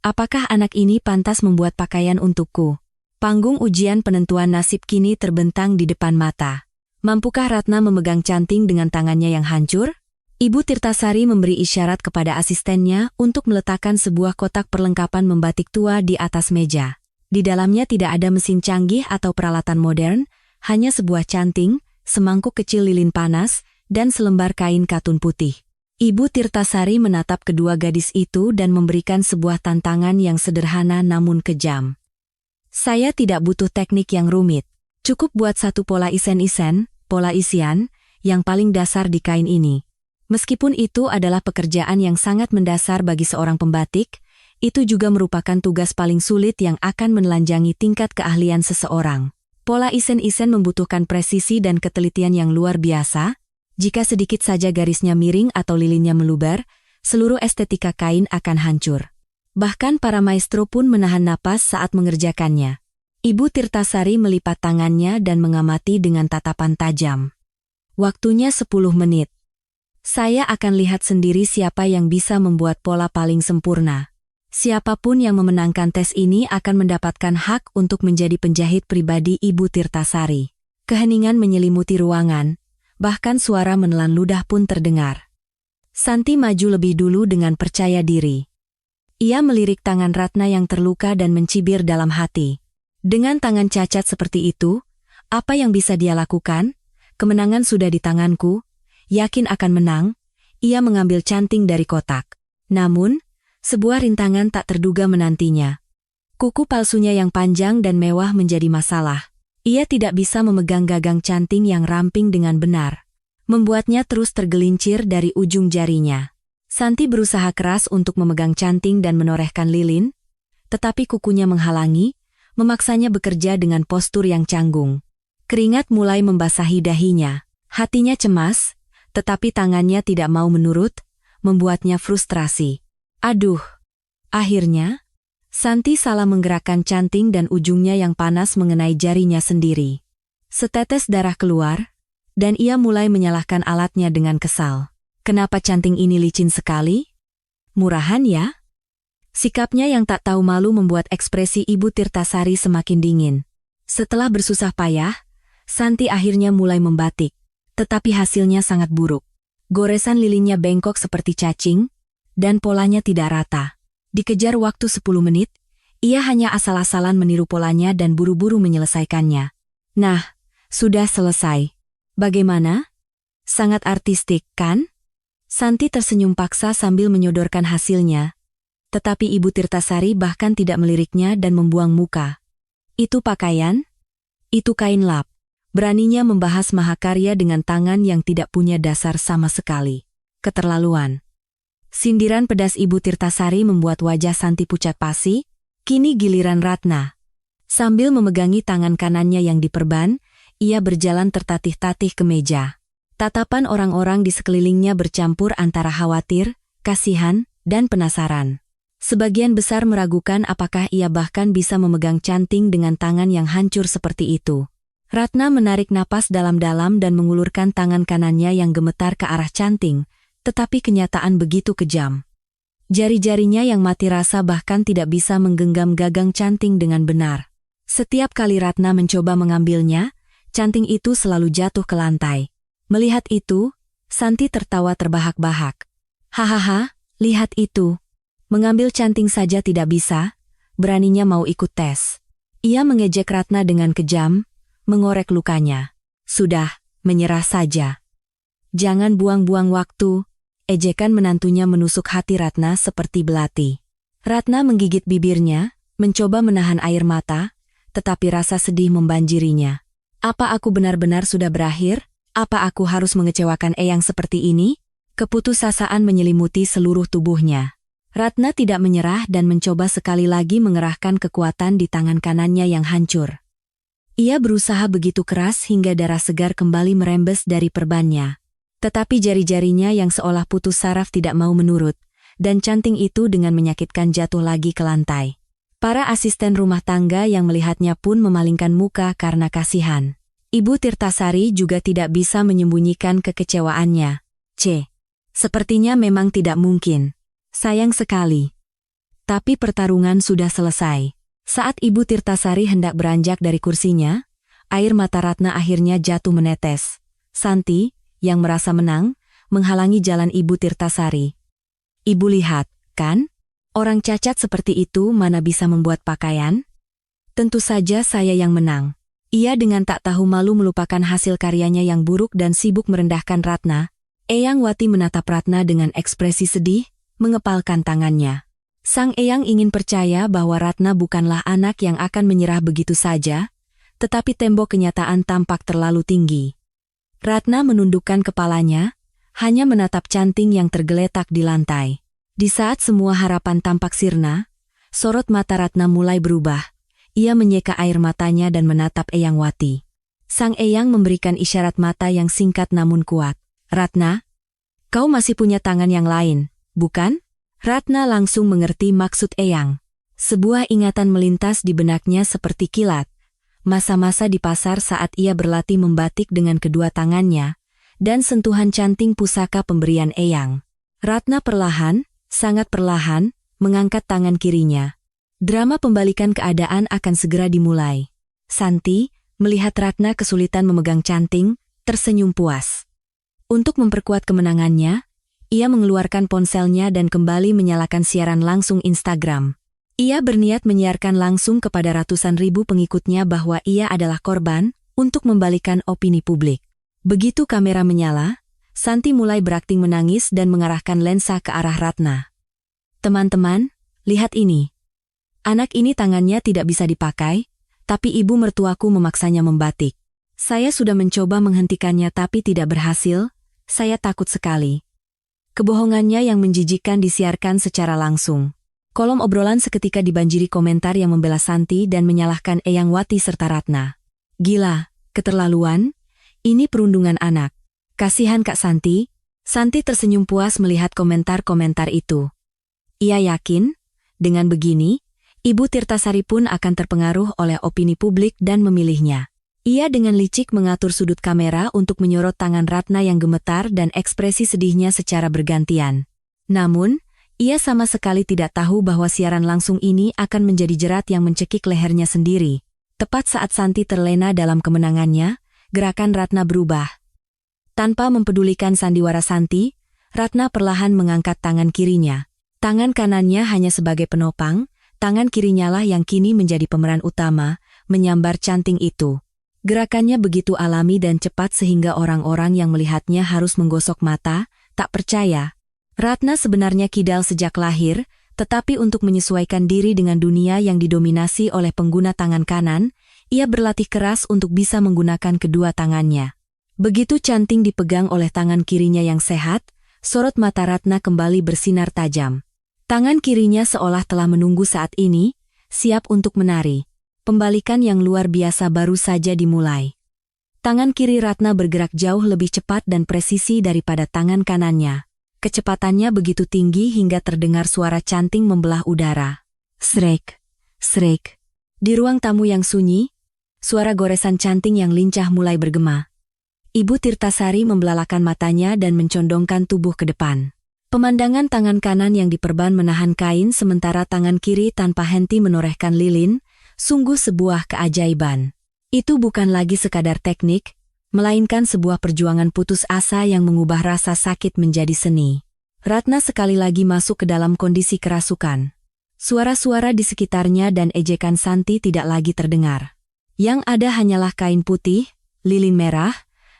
Speaker 1: Apakah anak ini pantas membuat pakaian untukku? Panggung ujian penentuan nasib kini terbentang di depan mata. Mampukah Ratna memegang canting dengan tangannya yang hancur? Ibu Tirtasari memberi isyarat kepada asistennya untuk meletakkan sebuah kotak perlengkapan membatik tua di atas meja. Di dalamnya tidak ada mesin canggih atau peralatan modern, hanya sebuah canting, semangkuk kecil lilin panas, dan selembar kain katun putih. Ibu Tirtasari menatap kedua gadis itu dan memberikan sebuah tantangan yang sederhana namun kejam. Saya tidak butuh teknik yang rumit. Cukup buat satu pola isen-isen, pola isian, yang paling dasar di kain ini. Meskipun itu adalah pekerjaan yang sangat mendasar bagi seorang pembatik, itu juga merupakan tugas paling sulit yang akan menelanjangi tingkat keahlian seseorang. Pola isen-isen membutuhkan presisi dan ketelitian yang luar biasa. Jika sedikit saja garisnya miring atau lilinnya meluber, seluruh estetika kain akan hancur. Bahkan para maestro pun menahan napas saat mengerjakannya. Ibu Tirtasari melipat tangannya dan mengamati dengan tatapan tajam. Waktunya 10 menit. Saya akan lihat sendiri siapa yang bisa membuat pola paling sempurna. Siapapun yang memenangkan tes ini akan mendapatkan hak untuk menjadi penjahit pribadi Ibu Tirtasari. Keheningan menyelimuti ruangan, bahkan suara menelan ludah pun terdengar. Santi maju lebih dulu dengan percaya diri. Ia melirik tangan Ratna yang terluka dan mencibir dalam hati. Dengan tangan cacat seperti itu, apa yang bisa dia lakukan? Kemenangan sudah di tanganku. Yakin akan menang, ia mengambil canting dari kotak. Namun, sebuah rintangan tak terduga menantinya. Kuku palsunya yang panjang dan mewah menjadi masalah. Ia tidak bisa memegang gagang canting yang ramping dengan benar. Membuatnya terus tergelincir dari ujung jarinya. Santi berusaha keras untuk memegang canting dan menorehkan lilin, tetapi kukunya menghalangi, memaksanya bekerja dengan postur yang canggung. Keringat mulai membasahi dahinya. Hatinya cemas, tetapi tangannya tidak mau menurut, membuatnya frustrasi. Aduh! Akhirnya, Santi salah menggerakkan canting dan ujungnya yang panas mengenai jarinya sendiri. Setetes darah keluar, dan ia mulai menyalahkan alatnya dengan kesal. Kenapa canting ini licin sekali? Murahan ya? Sikapnya yang tak tahu malu membuat ekspresi Ibu Tirtasari semakin dingin. Setelah bersusah payah, Santi akhirnya mulai membatik. Tetapi hasilnya sangat buruk. Goresan lilinnya bengkok seperti cacing, dan polanya tidak rata. Dikejar waktu 10 menit, ia hanya asal-asalan meniru polanya dan buru-buru menyelesaikannya. Nah, sudah selesai. Bagaimana? Sangat artistik, kan? Santi tersenyum paksa sambil menyodorkan hasilnya. Tetapi Ibu Tirtasari bahkan tidak meliriknya dan membuang muka. Itu pakaian? Itu kain lap. Beraninya membahas mahakarya dengan tangan yang tidak punya dasar sama sekali. Keterlaluan. Sindiran pedas Ibu Tirtasari membuat wajah Santi pucat pasi. Kini giliran Ratna. Sambil memegangi tangan kanannya yang diperban, ia berjalan tertatih-tatih ke meja. Tatapan orang-orang di sekelilingnya bercampur antara khawatir, kasihan, dan penasaran. Sebagian besar meragukan apakah ia bahkan bisa memegang canting dengan tangan yang hancur seperti itu. Ratna menarik napas dalam-dalam dan mengulurkan tangan kanannya yang gemetar ke arah canting, tetapi kenyataan begitu kejam. Jari-jarinya yang mati rasa bahkan tidak bisa menggenggam gagang canting dengan benar. Setiap kali Ratna mencoba mengambilnya, canting itu selalu jatuh ke lantai. Melihat itu, Santi tertawa terbahak-bahak. Hahaha, lihat itu. Mengambil canting saja tidak bisa, beraninya mau ikut tes. Ia mengejek Ratna dengan kejam, mengorek lukanya. Sudah, menyerah saja. Jangan buang-buang waktu. Ejekan menantunya menusuk hati Ratna seperti belati. Ratna menggigit bibirnya, mencoba menahan air mata, tetapi rasa sedih membanjirinya. Apa aku benar-benar sudah berakhir? Apa aku harus mengecewakan Eyang seperti ini? Keputusasaan menyelimuti seluruh tubuhnya. Ratna tidak menyerah dan mencoba sekali lagi mengerahkan kekuatan di tangan kanannya yang hancur. Ia berusaha begitu keras hingga darah segar kembali merembes dari perbannya. Tetapi jari-jarinya yang seolah putus saraf tidak mau menurut, dan canting itu dengan menyakitkan jatuh lagi ke lantai. Para asisten rumah tangga yang melihatnya pun memalingkan muka karena kasihan. Ibu Tirtasari juga tidak bisa menyembunyikan kekecewaannya. Sepertinya memang tidak mungkin. Sayang sekali. Tapi pertarungan sudah selesai. Saat Ibu Tirtasari hendak beranjak dari kursinya, air mata Ratna akhirnya jatuh menetes. Santi, yang merasa menang, menghalangi jalan Ibu Tirtasari. Ibu lihat, kan? Orang cacat seperti itu mana bisa membuat pakaian? Tentu saja saya yang menang. Ia dengan tak tahu malu melupakan hasil karyanya yang buruk dan sibuk merendahkan Ratna. Eyang Wati menatap Ratna dengan ekspresi sedih, mengepalkan tangannya. Sang Eyang ingin percaya bahwa Ratna bukanlah anak yang akan menyerah begitu saja, tetapi tembok kenyataan tampak terlalu tinggi. Ratna menundukkan kepalanya, hanya menatap canting yang tergeletak di lantai. Di saat semua harapan tampak sirna, sorot mata Ratna mulai berubah. Ia menyeka air matanya dan menatap Eyang Wati. Sang Eyang memberikan isyarat mata yang singkat namun kuat. "Ratna, kau masih punya tangan yang lain, bukan?" Ratna langsung mengerti maksud Eyang. Sebuah ingatan melintas di benaknya seperti kilat. Masa-masa di pasar saat ia berlatih membatik dengan kedua tangannya, dan sentuhan canting pusaka pemberian Eyang. Ratna perlahan, sangat perlahan, mengangkat tangan kirinya. Drama pembalikan keadaan akan segera dimulai. Santi, melihat Ratna kesulitan memegang canting, tersenyum puas. Untuk memperkuat kemenangannya, ia mengeluarkan ponselnya dan kembali menyalakan siaran langsung Instagram. Ia berniat menyiarkan langsung kepada ratusan ribu pengikutnya bahwa ia adalah korban untuk membalikan opini publik. Begitu kamera menyala, Santi mulai berakting menangis dan mengarahkan lensa ke arah Ratna. "Teman-teman, lihat ini. Anak ini tangannya tidak bisa dipakai, tapi ibu mertuaku memaksanya membatik. Saya sudah mencoba menghentikannya tapi tidak berhasil, saya takut sekali." Kebohongannya yang menjijikkan disiarkan secara langsung. Kolom obrolan seketika dibanjiri komentar yang membela Santi dan menyalahkan Eyang Wati serta Ratna. "Gila, keterlaluan, ini perundungan anak. Kasihan Kak Santi." Santi tersenyum puas melihat komentar-komentar itu. Ia yakin, dengan begini, Ibu Tirtasari pun akan terpengaruh oleh opini publik dan memilihnya. Ia dengan licik mengatur sudut kamera untuk menyorot tangan Ratna yang gemetar dan ekspresi sedihnya secara bergantian. Namun, ia sama sekali tidak tahu bahwa siaran langsung ini akan menjadi jerat yang mencekik lehernya sendiri. Tepat saat Santi terlena dalam kemenangannya, gerakan Ratna berubah. Tanpa mempedulikan sandiwara Santi, Ratna perlahan mengangkat tangan kirinya. Tangan kanannya hanya sebagai penopang, tangan kirinya lah yang kini menjadi pemeran utama, menyambar canting itu. Gerakannya begitu alami dan cepat sehingga orang-orang yang melihatnya harus menggosok mata, tak percaya. Ratna sebenarnya kidal sejak lahir, tetapi untuk menyesuaikan diri dengan dunia yang didominasi oleh pengguna tangan kanan, ia berlatih keras untuk bisa menggunakan kedua tangannya. Begitu canting dipegang oleh tangan kirinya yang sehat, sorot mata Ratna kembali bersinar tajam. Tangan kirinya seolah telah menunggu saat ini, siap untuk menari. Pembalikan yang luar biasa baru saja dimulai. Tangan kiri Ratna bergerak jauh lebih cepat dan presisi daripada tangan kanannya. Kecepatannya begitu tinggi hingga terdengar suara canting membelah udara. Srek, srek. Di ruang tamu yang sunyi, suara goresan canting yang lincah mulai bergema. Ibu Tirtasari membelalakan matanya dan mencondongkan tubuh ke depan. Pemandangan tangan kanan yang diperban menahan kain sementara tangan kiri tanpa henti menorehkan lilin, sungguh sebuah keajaiban. Itu bukan lagi sekadar teknik, melainkan sebuah perjuangan putus asa yang mengubah rasa sakit menjadi seni. Ratna sekali lagi masuk ke dalam kondisi kerasukan. Suara-suara di sekitarnya dan ejekan Santi tidak lagi terdengar. Yang ada hanyalah kain putih, lilin merah,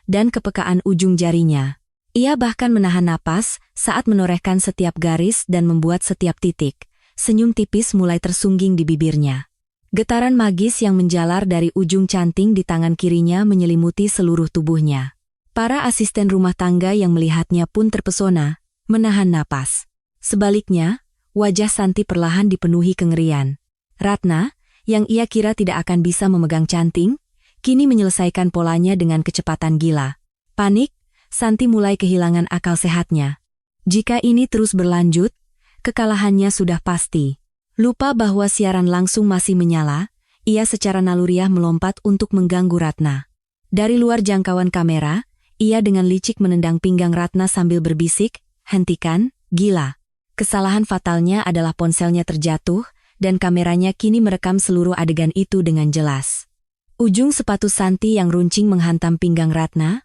Speaker 1: dan kepekaan ujung jarinya. Ia bahkan menahan napas saat menorehkan setiap garis dan membuat setiap titik. Senyum tipis mulai tersungging di bibirnya. Getaran magis yang menjalar dari ujung canting di tangan kirinya menyelimuti seluruh tubuhnya. Para asisten rumah tangga yang melihatnya pun terpesona, menahan napas. Sebaliknya, wajah Santi perlahan dipenuhi kengerian. Ratna, yang ia kira tidak akan bisa memegang canting, kini menyelesaikan polanya dengan kecepatan gila. Panik, Santi mulai kehilangan akal sehatnya. Jika ini terus berlanjut, kekalahannya sudah pasti. Lupa bahwa siaran langsung masih menyala, ia secara naluriah melompat untuk mengganggu Ratna. Dari luar jangkauan kamera, ia dengan licik menendang pinggang Ratna sambil berbisik, "Hentikan, gila." Kesalahan fatalnya adalah ponselnya terjatuh, dan kameranya kini merekam seluruh adegan itu dengan jelas. Ujung sepatu Santi yang runcing menghantam pinggang Ratna.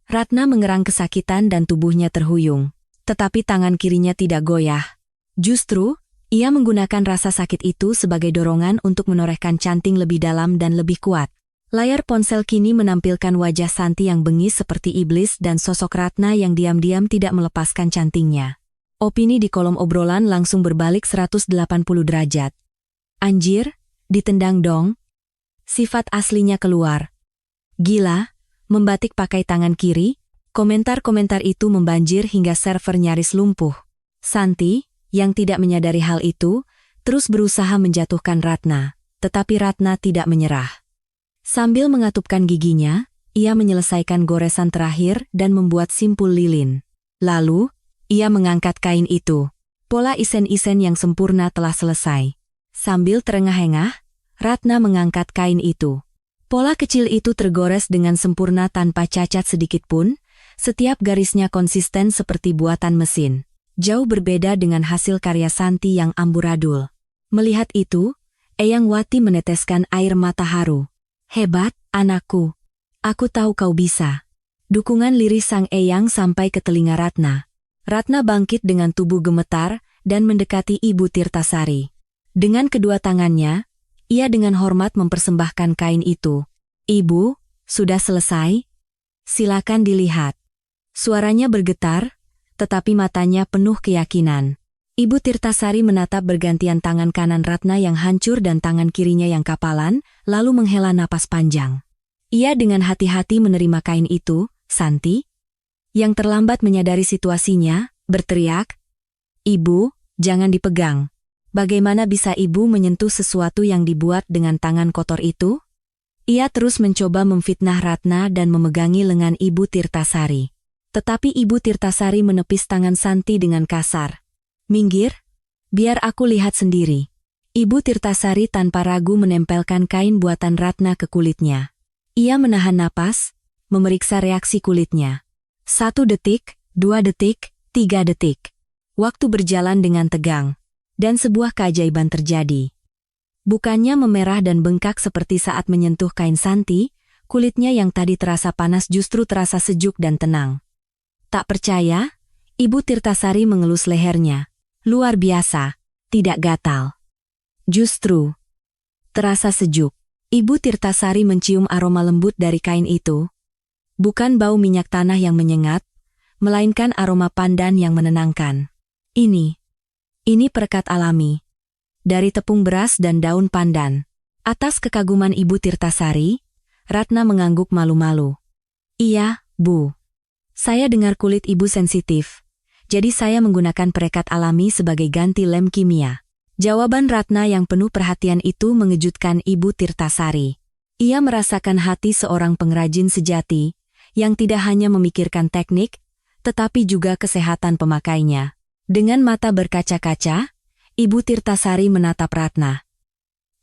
Speaker 1: Ratna mengerang kesakitan dan tubuhnya terhuyung. Tetapi tangan kirinya tidak goyah. Justru, ia menggunakan rasa sakit itu sebagai dorongan untuk menorehkan canting lebih dalam dan lebih kuat. Layar ponsel kini menampilkan wajah Santi yang bengis seperti iblis dan sosok Ratna yang diam-diam tidak melepaskan cantingnya. Opini di kolom obrolan langsung berbalik 180 derajat. "Anjir, ditendang dong." Sifat aslinya keluar. "Gila, membatik pakai tangan kiri, Komentar-komentar itu membanjir hingga server nyaris lumpuh. Santi, yang tidak menyadari hal itu, terus berusaha menjatuhkan Ratna, tetapi Ratna tidak menyerah. Sambil mengatupkan giginya, ia menyelesaikan goresan terakhir dan membuat simpul lilin. Lalu, ia mengangkat kain itu. Pola isen-isen yang sempurna telah selesai. Sambil terengah-engah, Ratna mengangkat kain itu. Pola kecil itu tergores dengan sempurna tanpa cacat sedikit pun, setiap garisnya konsisten seperti buatan mesin. Jauh berbeda dengan hasil karya Santi yang amburadul. Melihat itu, Eyang Wati meneteskan air mata haru. Hebat, anakku. Aku tahu kau bisa. Dukungan lirih sang Eyang sampai ke telinga Ratna. Ratna bangkit dengan tubuh gemetar dan mendekati Ibu Tirtasari. Dengan kedua tangannya, ia dengan hormat mempersembahkan kain itu. Ibu, sudah selesai? Silakan dilihat. Suaranya bergetar, tetapi matanya penuh keyakinan. Ibu Tirtasari menatap bergantian tangan kanan Ratna yang hancur dan tangan kirinya yang kapalan, lalu menghela napas panjang. Ia dengan hati-hati menerima kain itu. Santi, yang terlambat menyadari situasinya, berteriak, "Ibu, jangan dipegang. Bagaimana bisa ibu menyentuh sesuatu yang dibuat dengan tangan kotor itu?" Ia terus mencoba memfitnah Ratna dan memegangi lengan Ibu Tirtasari. Tetapi Ibu Tirtasari menepis tangan Santi dengan kasar. "Minggir, biar aku lihat sendiri." Ibu Tirtasari tanpa ragu menempelkan kain buatan Ratna ke kulitnya. Ia menahan napas, memeriksa reaksi kulitnya. 1 detik, 2 detik, 3 detik. Waktu berjalan dengan tegang, dan sebuah keajaiban terjadi. Bukannya memerah dan bengkak seperti saat menyentuh kain Santi, kulitnya yang tadi terasa panas justru terasa sejuk dan tenang. Tak percaya, Ibu Tirtasari mengelus lehernya. Luar biasa, tidak gatal. Justru terasa sejuk. Ibu Tirtasari mencium aroma lembut dari kain itu. Bukan bau minyak tanah yang menyengat, melainkan aroma pandan yang menenangkan. Ini perekat alami. Dari tepung beras dan daun pandan. Atas kekaguman Ibu Tirtasari, Ratna mengangguk malu-malu. "Iya, Bu. Saya dengar kulit ibu sensitif. Jadi saya menggunakan perekat alami sebagai ganti lem kimia." Jawaban Ratna yang penuh perhatian itu mengejutkan Ibu Tirtasari. Ia merasakan hati seorang pengrajin sejati, yang tidak hanya memikirkan teknik, tetapi juga kesehatan pemakainya. Dengan mata berkaca-kaca, Ibu Tirtasari menatap Ratna.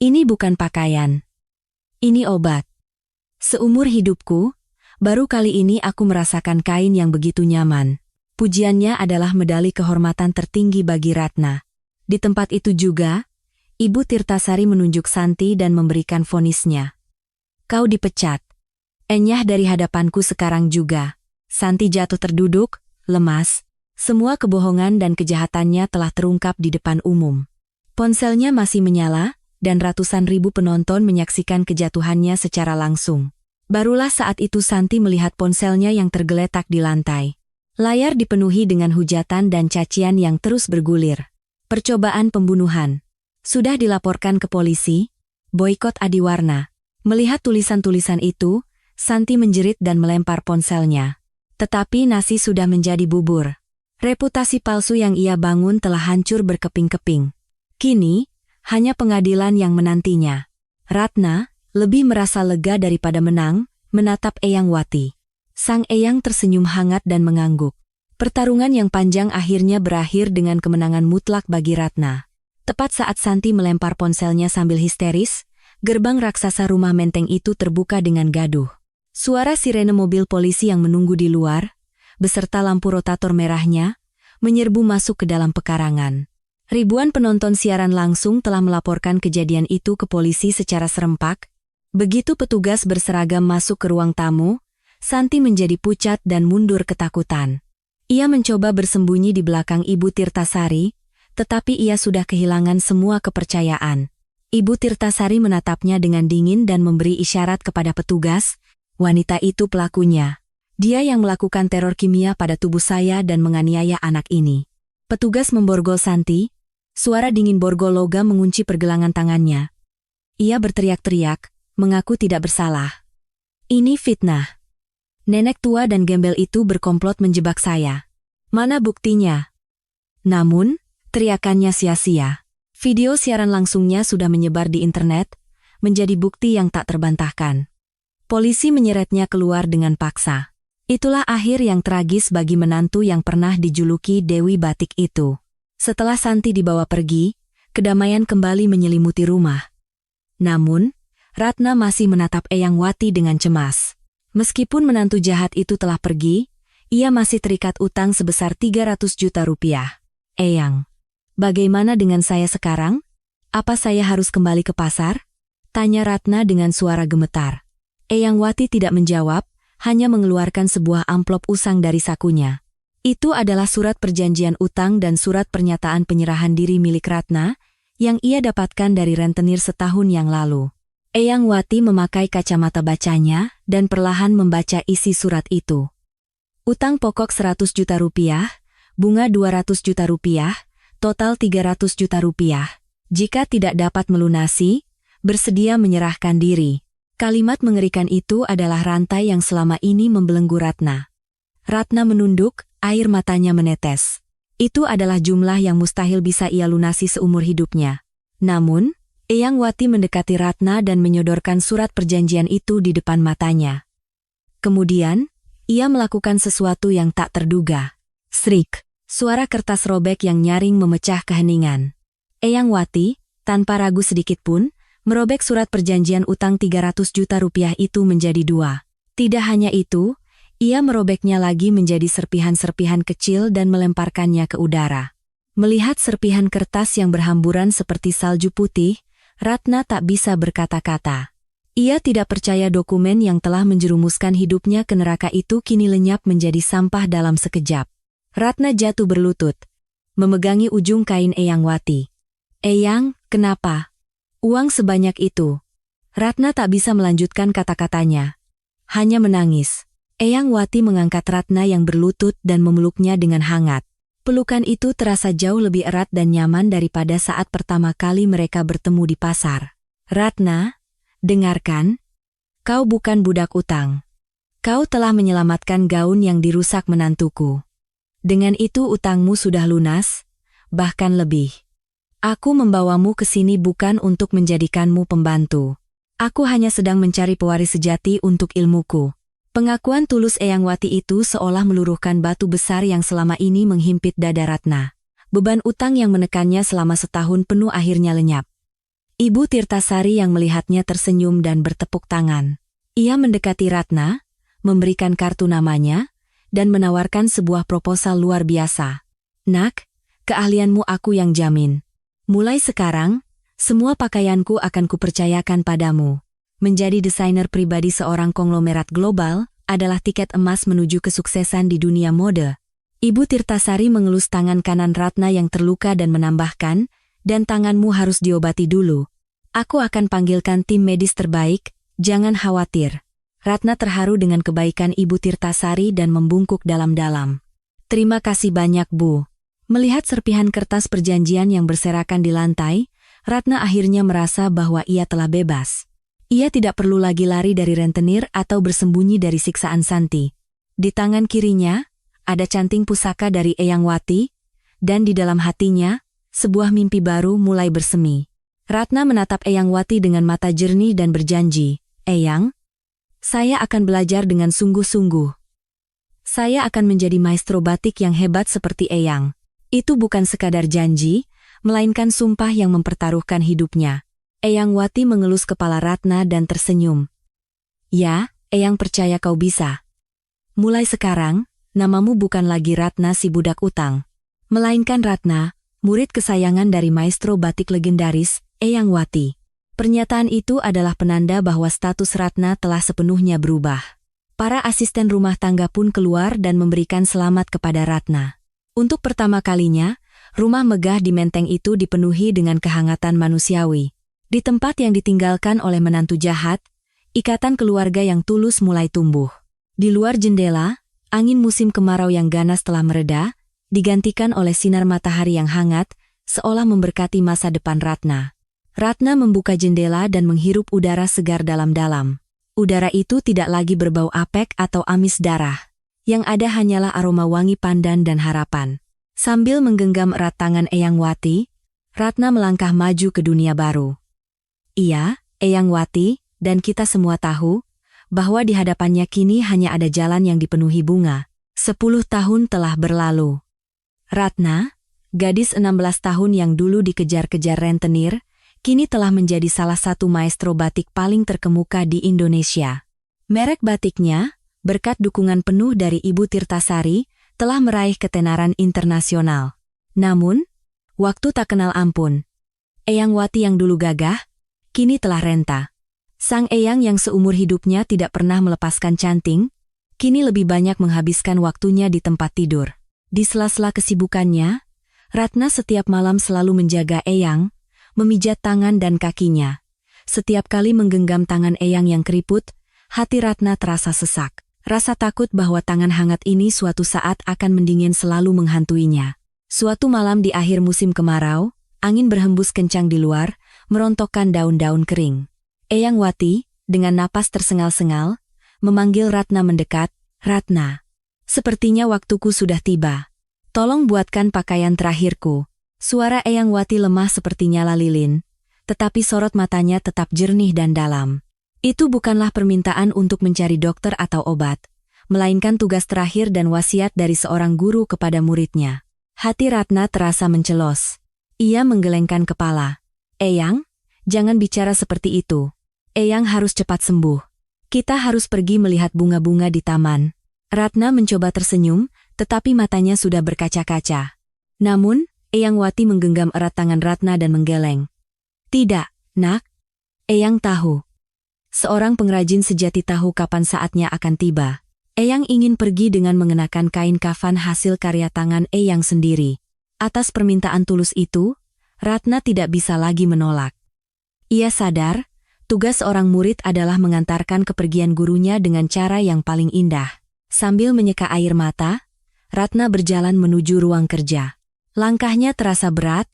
Speaker 1: "Ini bukan pakaian. Ini obat. Seumur hidupku, baru kali ini aku merasakan kain yang begitu nyaman." Pujiannya adalah medali kehormatan tertinggi bagi Ratna. Di tempat itu juga, Ibu Tirtasari menunjuk Santi dan memberikan vonisnya. "Kau dipecat. Enyah dari hadapanku sekarang juga." Santi jatuh terduduk, lemas. Semua kebohongan dan kejahatannya telah terungkap di depan umum. Ponselnya masih menyala, dan ratusan ribu penonton menyaksikan kejatuhannya secara langsung. Barulah saat itu Santi melihat ponselnya yang tergeletak di lantai. Layar dipenuhi dengan hujatan dan cacian yang terus bergulir. Percobaan pembunuhan. Sudah dilaporkan ke polisi. Boikot Adiwarna. Melihat tulisan-tulisan itu, Santi menjerit dan melempar ponselnya. Tetapi nasi sudah menjadi bubur. Reputasi palsu yang ia bangun telah hancur berkeping-keping. Kini, hanya pengadilan yang menantinya. Ratna, lebih merasa lega daripada menang, menatap Eyang Wati. Sang Eyang tersenyum hangat dan mengangguk. Pertarungan yang panjang akhirnya berakhir dengan kemenangan mutlak bagi Ratna. Tepat saat Santi melempar ponselnya sambil histeris, gerbang raksasa rumah menteng itu terbuka dengan gaduh. Suara sirene mobil polisi yang menunggu di luar, beserta lampu rotator merahnya, menyerbu masuk ke dalam pekarangan. Ribuan penonton siaran langsung telah melaporkan kejadian itu ke polisi secara serempak. Begitu petugas berseragam masuk ke ruang tamu, Santi menjadi pucat dan mundur ketakutan. Ia mencoba bersembunyi di belakang Ibu Tirtasari, tetapi ia sudah kehilangan semua kepercayaan. Ibu Tirtasari menatapnya dengan dingin dan memberi isyarat kepada petugas, "Wanita itu pelakunya. Dia yang melakukan teror kimia pada tubuh saya dan menganiaya anak ini." Petugas memborgol Santi, suara dingin borgol logam mengunci pergelangan tangannya. Ia berteriak-teriak, mengaku tidak bersalah. "Ini fitnah. Nenek tua dan gembel itu berkomplot menjebak saya. Mana buktinya? Namun, teriakannya sia-sia. Video siaran langsungnya sudah menyebar di internet, menjadi bukti yang tak terbantahkan. Polisi menyeretnya keluar dengan paksa. Itulah akhir yang tragis bagi menantu yang pernah dijuluki Dewi Batik itu. Setelah Santi dibawa pergi, kedamaian kembali menyelimuti rumah. Namun, Ratna masih menatap Eyang Wati dengan cemas. Meskipun menantu jahat itu telah pergi, ia masih terikat utang sebesar 300 juta rupiah. Eyang, bagaimana dengan saya sekarang? Apa saya harus kembali ke pasar? Tanya Ratna dengan suara gemetar. Eyang Wati tidak menjawab, hanya mengeluarkan sebuah amplop usang dari sakunya. Itu adalah surat perjanjian utang dan surat pernyataan penyerahan diri milik Ratna, yang ia dapatkan dari rentenir setahun yang lalu. Eyang Wati memakai kacamata bacanya dan perlahan membaca isi surat itu. Utang pokok 100 juta rupiah, bunga 200 juta rupiah, total 300 juta rupiah. Jika tidak dapat melunasi, bersedia menyerahkan diri. Kalimat mengerikan itu adalah rantai yang selama ini membelenggu Ratna. Ratna menunduk, air matanya menetes. Itu adalah jumlah yang mustahil bisa ia lunasi seumur hidupnya. Namun, Eyang Wati mendekati Ratna dan menyodorkan surat perjanjian itu di depan matanya. Kemudian, ia melakukan sesuatu yang tak terduga. Srik, suara kertas robek yang nyaring memecah keheningan. Eyang Wati, tanpa ragu sedikit pun, merobek surat perjanjian utang 300 juta rupiah itu menjadi dua. Tidak hanya itu, ia merobeknya lagi menjadi serpihan-serpihan kecil dan melemparkannya ke udara. Melihat serpihan kertas yang berhamburan seperti salju putih, Ratna tak bisa berkata-kata. Ia tidak percaya dokumen yang telah menjerumuskan hidupnya ke neraka itu kini lenyap menjadi sampah dalam sekejap. Ratna jatuh berlutut, memegangi ujung kain Eyang Wati. Eyang, kenapa? Uang sebanyak itu. Ratna tak bisa melanjutkan kata-katanya. Hanya menangis. Eyang Wati mengangkat Ratna yang berlutut dan memeluknya dengan hangat. Pelukan itu terasa jauh lebih erat dan nyaman daripada saat pertama kali mereka bertemu di pasar. Ratna, dengarkan. Kau bukan budak utang. Kau telah menyelamatkan gaun yang dirusak menantuku. Dengan itu utangmu sudah lunas, bahkan lebih. Aku membawamu ke sini bukan untuk menjadikanmu pembantu. Aku hanya sedang mencari pewaris sejati untuk ilmuku. Pengakuan tulus Eyang Wati itu seolah meluruhkan batu besar yang selama ini menghimpit dada Ratna. Beban utang yang menekannya selama setahun penuh akhirnya lenyap. Ibu Tirtasari yang melihatnya tersenyum dan bertepuk tangan. Ia mendekati Ratna, memberikan kartu namanya, dan menawarkan sebuah proposal luar biasa. Nak, keahlianmu aku yang jamin. Mulai sekarang, semua pakaianku akan kupercayakan padamu. Menjadi desainer pribadi seorang konglomerat global adalah tiket emas menuju kesuksesan di dunia mode. Ibu Tirtasari mengelus tangan kanan Ratna yang terluka dan menambahkan, dan tanganmu harus diobati dulu. Aku akan panggilkan tim medis terbaik, jangan khawatir. Ratna terharu dengan kebaikan Ibu Tirtasari dan membungkuk dalam-dalam. Terima kasih banyak, Bu. Melihat serpihan kertas perjanjian yang berserakan di lantai, Ratna akhirnya merasa bahwa ia telah bebas. Ia tidak perlu lagi lari dari rentenir atau bersembunyi dari siksaan Santi. Di tangan kirinya, ada canting pusaka dari Eyang Wati, dan di dalam hatinya, sebuah mimpi baru mulai bersemi. Ratna menatap Eyang Wati dengan mata jernih dan berjanji, Eyang, saya akan belajar dengan sungguh-sungguh. Saya akan menjadi maestro batik yang hebat seperti Eyang. Itu bukan sekadar janji, melainkan sumpah yang mempertaruhkan hidupnya. Eyang Wati mengelus kepala Ratna dan tersenyum. Ya, Eyang percaya kau bisa. Mulai sekarang, namamu bukan lagi Ratna si budak utang, melainkan Ratna, murid kesayangan dari maestro batik legendaris, Eyang Wati. Pernyataan itu adalah penanda bahwa status Ratna telah sepenuhnya berubah. Para asisten rumah tangga pun keluar dan memberikan selamat kepada Ratna. Untuk pertama kalinya, rumah megah di Menteng itu dipenuhi dengan kehangatan manusiawi. Di tempat yang ditinggalkan oleh menantu jahat, ikatan keluarga yang tulus mulai tumbuh. Di luar jendela, angin musim kemarau yang ganas telah mereda, digantikan oleh sinar matahari yang hangat, seolah memberkati masa depan Ratna. Ratna membuka jendela dan menghirup udara segar dalam-dalam. Udara itu tidak lagi berbau apek atau amis darah. Yang ada hanyalah aroma wangi pandan dan harapan. Sambil menggenggam erat tangan Eyang Wati, Ratna melangkah maju ke dunia baru. Iya, Eyang Wati, dan kita semua tahu bahwa di hadapannya kini hanya ada jalan yang dipenuhi bunga. 10 tahun telah berlalu. Ratna, gadis 16 tahun yang dulu dikejar-kejar rentenir, kini telah menjadi salah satu maestro batik paling terkemuka di Indonesia. Merek batiknya, berkat dukungan penuh dari Ibu Tirtasari, telah meraih ketenaran internasional. Namun, waktu tak kenal ampun. Eyang Wati yang dulu gagah, kini telah renta. Sang Eyang yang seumur hidupnya tidak pernah melepaskan canting, kini lebih banyak menghabiskan waktunya di tempat tidur. Di sela-sela kesibukannya, Ratna setiap malam selalu menjaga Eyang, memijat tangan dan kakinya. Setiap kali menggenggam tangan Eyang yang keriput, hati Ratna terasa sesak. Rasa takut bahwa tangan hangat ini suatu saat akan mendingin selalu menghantuinya. Suatu malam di akhir musim kemarau, angin berhembus kencang di luar, merontokkan daun-daun kering. Eyang Wati, dengan napas tersengal-sengal, memanggil Ratna mendekat, "Ratna, sepertinya waktuku sudah tiba. Tolong buatkan pakaian terakhirku." Suara Eyang Wati lemah seperti nyala lilin, tetapi sorot matanya tetap jernih dan dalam. Itu bukanlah permintaan untuk mencari dokter atau obat, melainkan tugas terakhir dan wasiat dari seorang guru kepada muridnya. Hati Ratna terasa mencelos. Ia menggelengkan kepala. "Eyang, jangan bicara seperti itu. Eyang harus cepat sembuh. Kita harus pergi melihat bunga-bunga di taman." Ratna mencoba tersenyum, tetapi matanya sudah berkaca-kaca. Namun, Eyang Wati menggenggam erat tangan Ratna dan menggeleng. "Tidak, nak. Eyang tahu. Seorang pengrajin sejati tahu kapan saatnya akan tiba. Eyang ingin pergi dengan mengenakan kain kafan hasil karya tangan Eyang sendiri." Atas permintaan tulus itu, Ratna tidak bisa lagi menolak. Ia sadar, tugas seorang murid adalah mengantarkan kepergian gurunya dengan cara yang paling indah. Sambil menyeka air mata, Ratna berjalan menuju ruang kerja. Langkahnya terasa berat,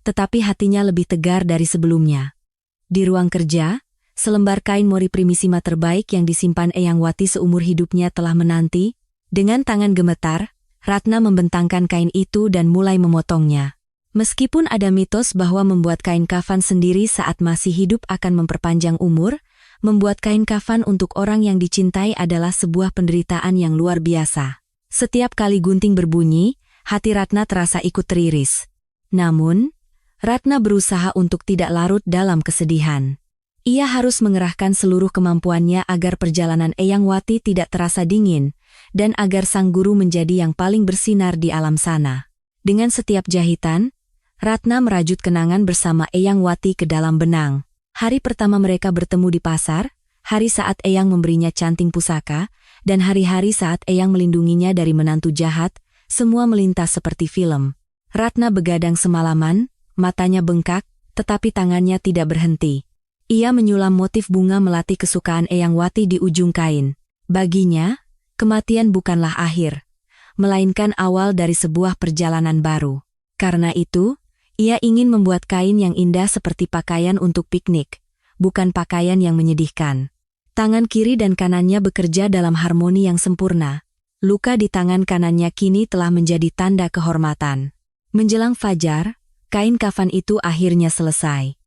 Speaker 1: tetapi hatinya lebih tegar dari sebelumnya. Di ruang kerja, selembar kain mori primisima terbaik yang disimpan Eyang Wati seumur hidupnya telah menanti. Dengan tangan gemetar, Ratna membentangkan kain itu dan mulai memotongnya. Meskipun ada mitos bahwa membuat kain kafan sendiri saat masih hidup akan memperpanjang umur, membuat kain kafan untuk orang yang dicintai adalah sebuah penderitaan yang luar biasa. Setiap kali gunting berbunyi, hati Ratna terasa ikut teriris. Namun, Ratna berusaha untuk tidak larut dalam kesedihan. Ia harus mengerahkan seluruh kemampuannya agar perjalanan Eyang Wati tidak terasa dingin, dan agar sang guru menjadi yang paling bersinar di alam sana. Dengan setiap jahitan, Ratna merajut kenangan bersama Eyang Wati ke dalam benang. Hari pertama mereka bertemu di pasar, hari saat Eyang memberinya canting pusaka, dan hari-hari saat Eyang melindunginya dari menantu jahat, semua melintas seperti film. Ratna begadang semalaman, matanya bengkak, tetapi tangannya tidak berhenti. Ia menyulam motif bunga melati kesukaan Eyang Wati di ujung kain. Baginya, kematian bukanlah akhir, melainkan awal dari sebuah perjalanan baru. Karena itu, ia ingin membuat kain yang indah seperti pakaian untuk piknik, bukan pakaian yang menyedihkan. Tangan kiri dan kanannya bekerja dalam harmoni yang sempurna. Luka di tangan kanannya kini telah menjadi tanda kehormatan. Menjelang fajar, kain kafan itu akhirnya selesai.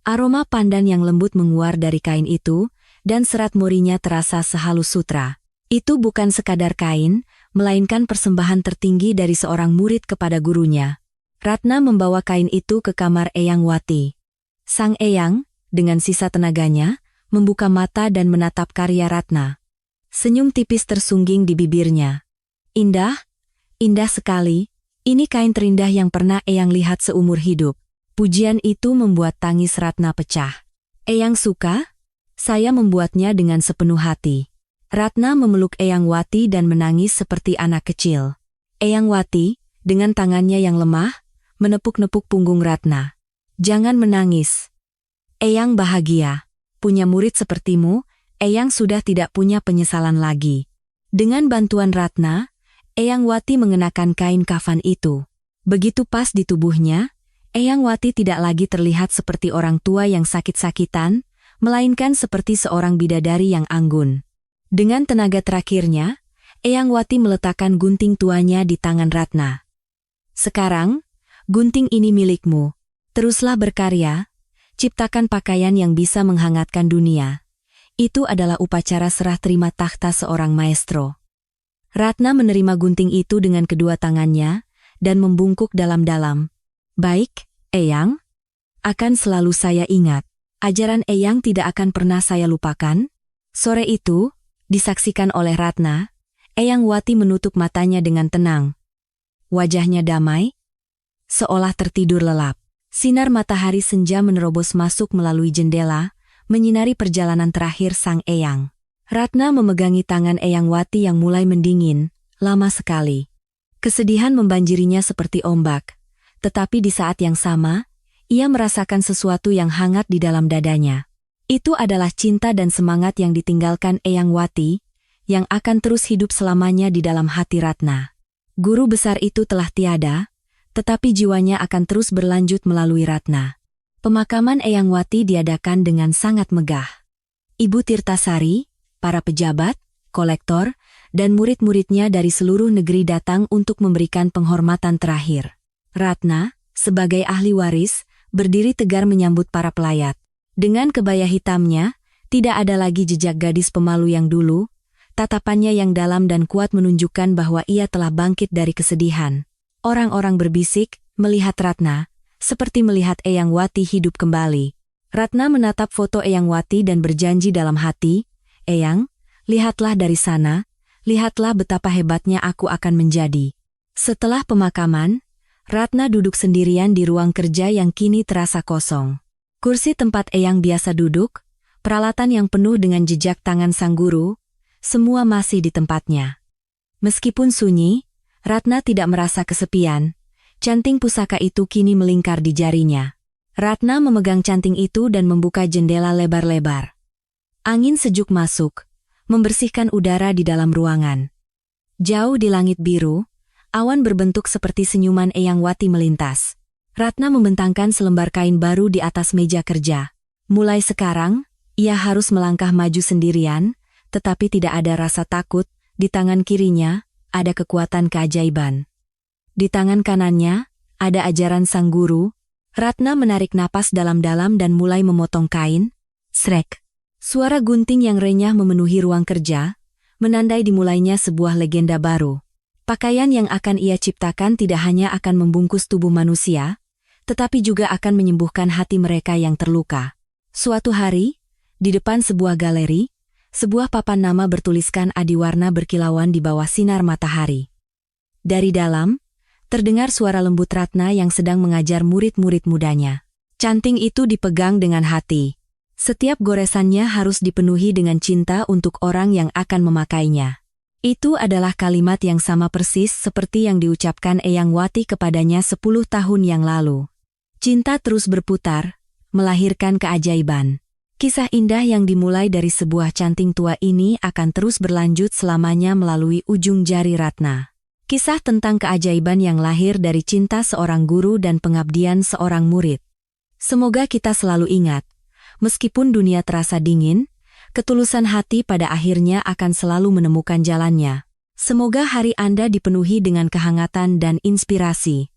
Speaker 1: Aroma pandan yang lembut menguar dari kain itu, dan serat morinya terasa sehalus sutra. Itu bukan sekadar kain, melainkan persembahan tertinggi dari seorang murid kepada gurunya. Ratna membawa kain itu ke kamar Eyang Wati. Sang Eyang, dengan sisa tenaganya, membuka mata dan menatap karya Ratna. Senyum tipis tersungging di bibirnya. "Indah, indah sekali. Ini kain terindah yang pernah Eyang lihat seumur hidup." Pujian itu membuat tangis Ratna pecah. "Eyang suka? Saya membuatnya dengan sepenuh hati." Ratna memeluk Eyang Wati dan menangis seperti anak kecil. Eyang Wati, dengan tangannya yang lemah, menepuk-nepuk punggung Ratna. "Jangan menangis. Eyang bahagia. Punya murid sepertimu, Eyang sudah tidak punya penyesalan lagi." Dengan bantuan Ratna, Eyang Wati mengenakan kain kafan itu. Begitu pas di tubuhnya, Eyang Wati tidak lagi terlihat seperti orang tua yang sakit-sakitan, melainkan seperti seorang bidadari yang anggun. Dengan tenaga terakhirnya, Eyang Wati meletakkan gunting tuanya di tangan Ratna. Sekarang, gunting ini milikmu. Teruslah berkarya, ciptakan pakaian yang bisa menghangatkan dunia. Itu adalah upacara serah terima takhta seorang maestro. Ratna menerima gunting itu dengan kedua tangannya dan membungkuk dalam-dalam. Baik, Eyang. Akan selalu saya ingat. Ajaran Eyang tidak akan pernah saya lupakan. Sore itu, disaksikan oleh Ratna, Eyang Wati menutup matanya dengan tenang. Wajahnya damai, seolah tertidur lelap. Sinar matahari senja menerobos masuk melalui jendela, menyinari perjalanan terakhir sang Eyang. Ratna memegangi tangan Eyang Wati yang mulai mendingin, lama sekali. Kesedihan membanjirinya seperti ombak, tetapi di saat yang sama, ia merasakan sesuatu yang hangat di dalam dadanya. Itu adalah cinta dan semangat yang ditinggalkan Eyang Wati, yang akan terus hidup selamanya di dalam hati Ratna. Guru besar itu telah tiada, tetapi jiwanya akan terus berlanjut melalui Ratna. Pemakaman Eyang Wati diadakan dengan sangat megah. Ibu Tirtasari, para pejabat, kolektor, dan murid-muridnya dari seluruh negeri datang untuk memberikan penghormatan terakhir. Ratna, sebagai ahli waris, berdiri tegar menyambut para pelayat. Dengan kebaya hitamnya, tidak ada lagi jejak gadis pemalu yang dulu, tatapannya yang dalam dan kuat menunjukkan bahwa ia telah bangkit dari kesedihan. Orang-orang berbisik, melihat Ratna, seperti melihat Eyang Wati hidup kembali. Ratna menatap foto Eyang Wati dan berjanji dalam hati, Eyang, lihatlah dari sana, lihatlah betapa hebatnya aku akan menjadi. Setelah pemakaman, Ratna duduk sendirian di ruang kerja yang kini terasa kosong. Kursi tempat Eyang biasa duduk, peralatan yang penuh dengan jejak tangan sang guru, semua masih di tempatnya. Meskipun sunyi, Ratna tidak merasa kesepian. Canting pusaka itu kini melingkar di jarinya. Ratna memegang canting itu dan membuka jendela lebar-lebar. Angin sejuk masuk, membersihkan udara di dalam ruangan. Jauh di langit biru, awan berbentuk seperti senyuman Eyang Wati melintas. Ratna membentangkan selembar kain baru di atas meja kerja. Mulai sekarang, ia harus melangkah maju sendirian, tetapi tidak ada rasa takut. Di tangan kirinya, ada kekuatan keajaiban. Di tangan kanannya, ada ajaran sang guru. Ratna menarik napas dalam-dalam dan mulai memotong kain. Srek. Suara gunting yang renyah memenuhi ruang kerja, menandai dimulainya sebuah legenda baru. Pakaian yang akan ia ciptakan tidak hanya akan membungkus tubuh manusia, tetapi juga akan menyembuhkan hati mereka yang terluka. Suatu hari, di depan sebuah galeri, sebuah papan nama bertuliskan adiwarna berkilauan di bawah sinar matahari. Dari dalam, terdengar suara lembut Ratna yang sedang mengajar murid-murid mudanya. Canting itu dipegang dengan hati. Setiap goresannya harus dipenuhi dengan cinta untuk orang yang akan memakainya. Itu adalah kalimat yang sama persis seperti yang diucapkan Eyang Wati kepadanya 10 tahun yang lalu. Cinta terus berputar, melahirkan keajaiban. Kisah indah yang dimulai dari sebuah canting tua ini akan terus berlanjut selamanya melalui ujung jari Ratna. Kisah tentang keajaiban yang lahir dari cinta seorang guru dan pengabdian seorang murid. Semoga kita selalu ingat, meskipun dunia terasa dingin, ketulusan hati pada akhirnya akan selalu menemukan jalannya. Semoga hari Anda dipenuhi dengan kehangatan dan inspirasi.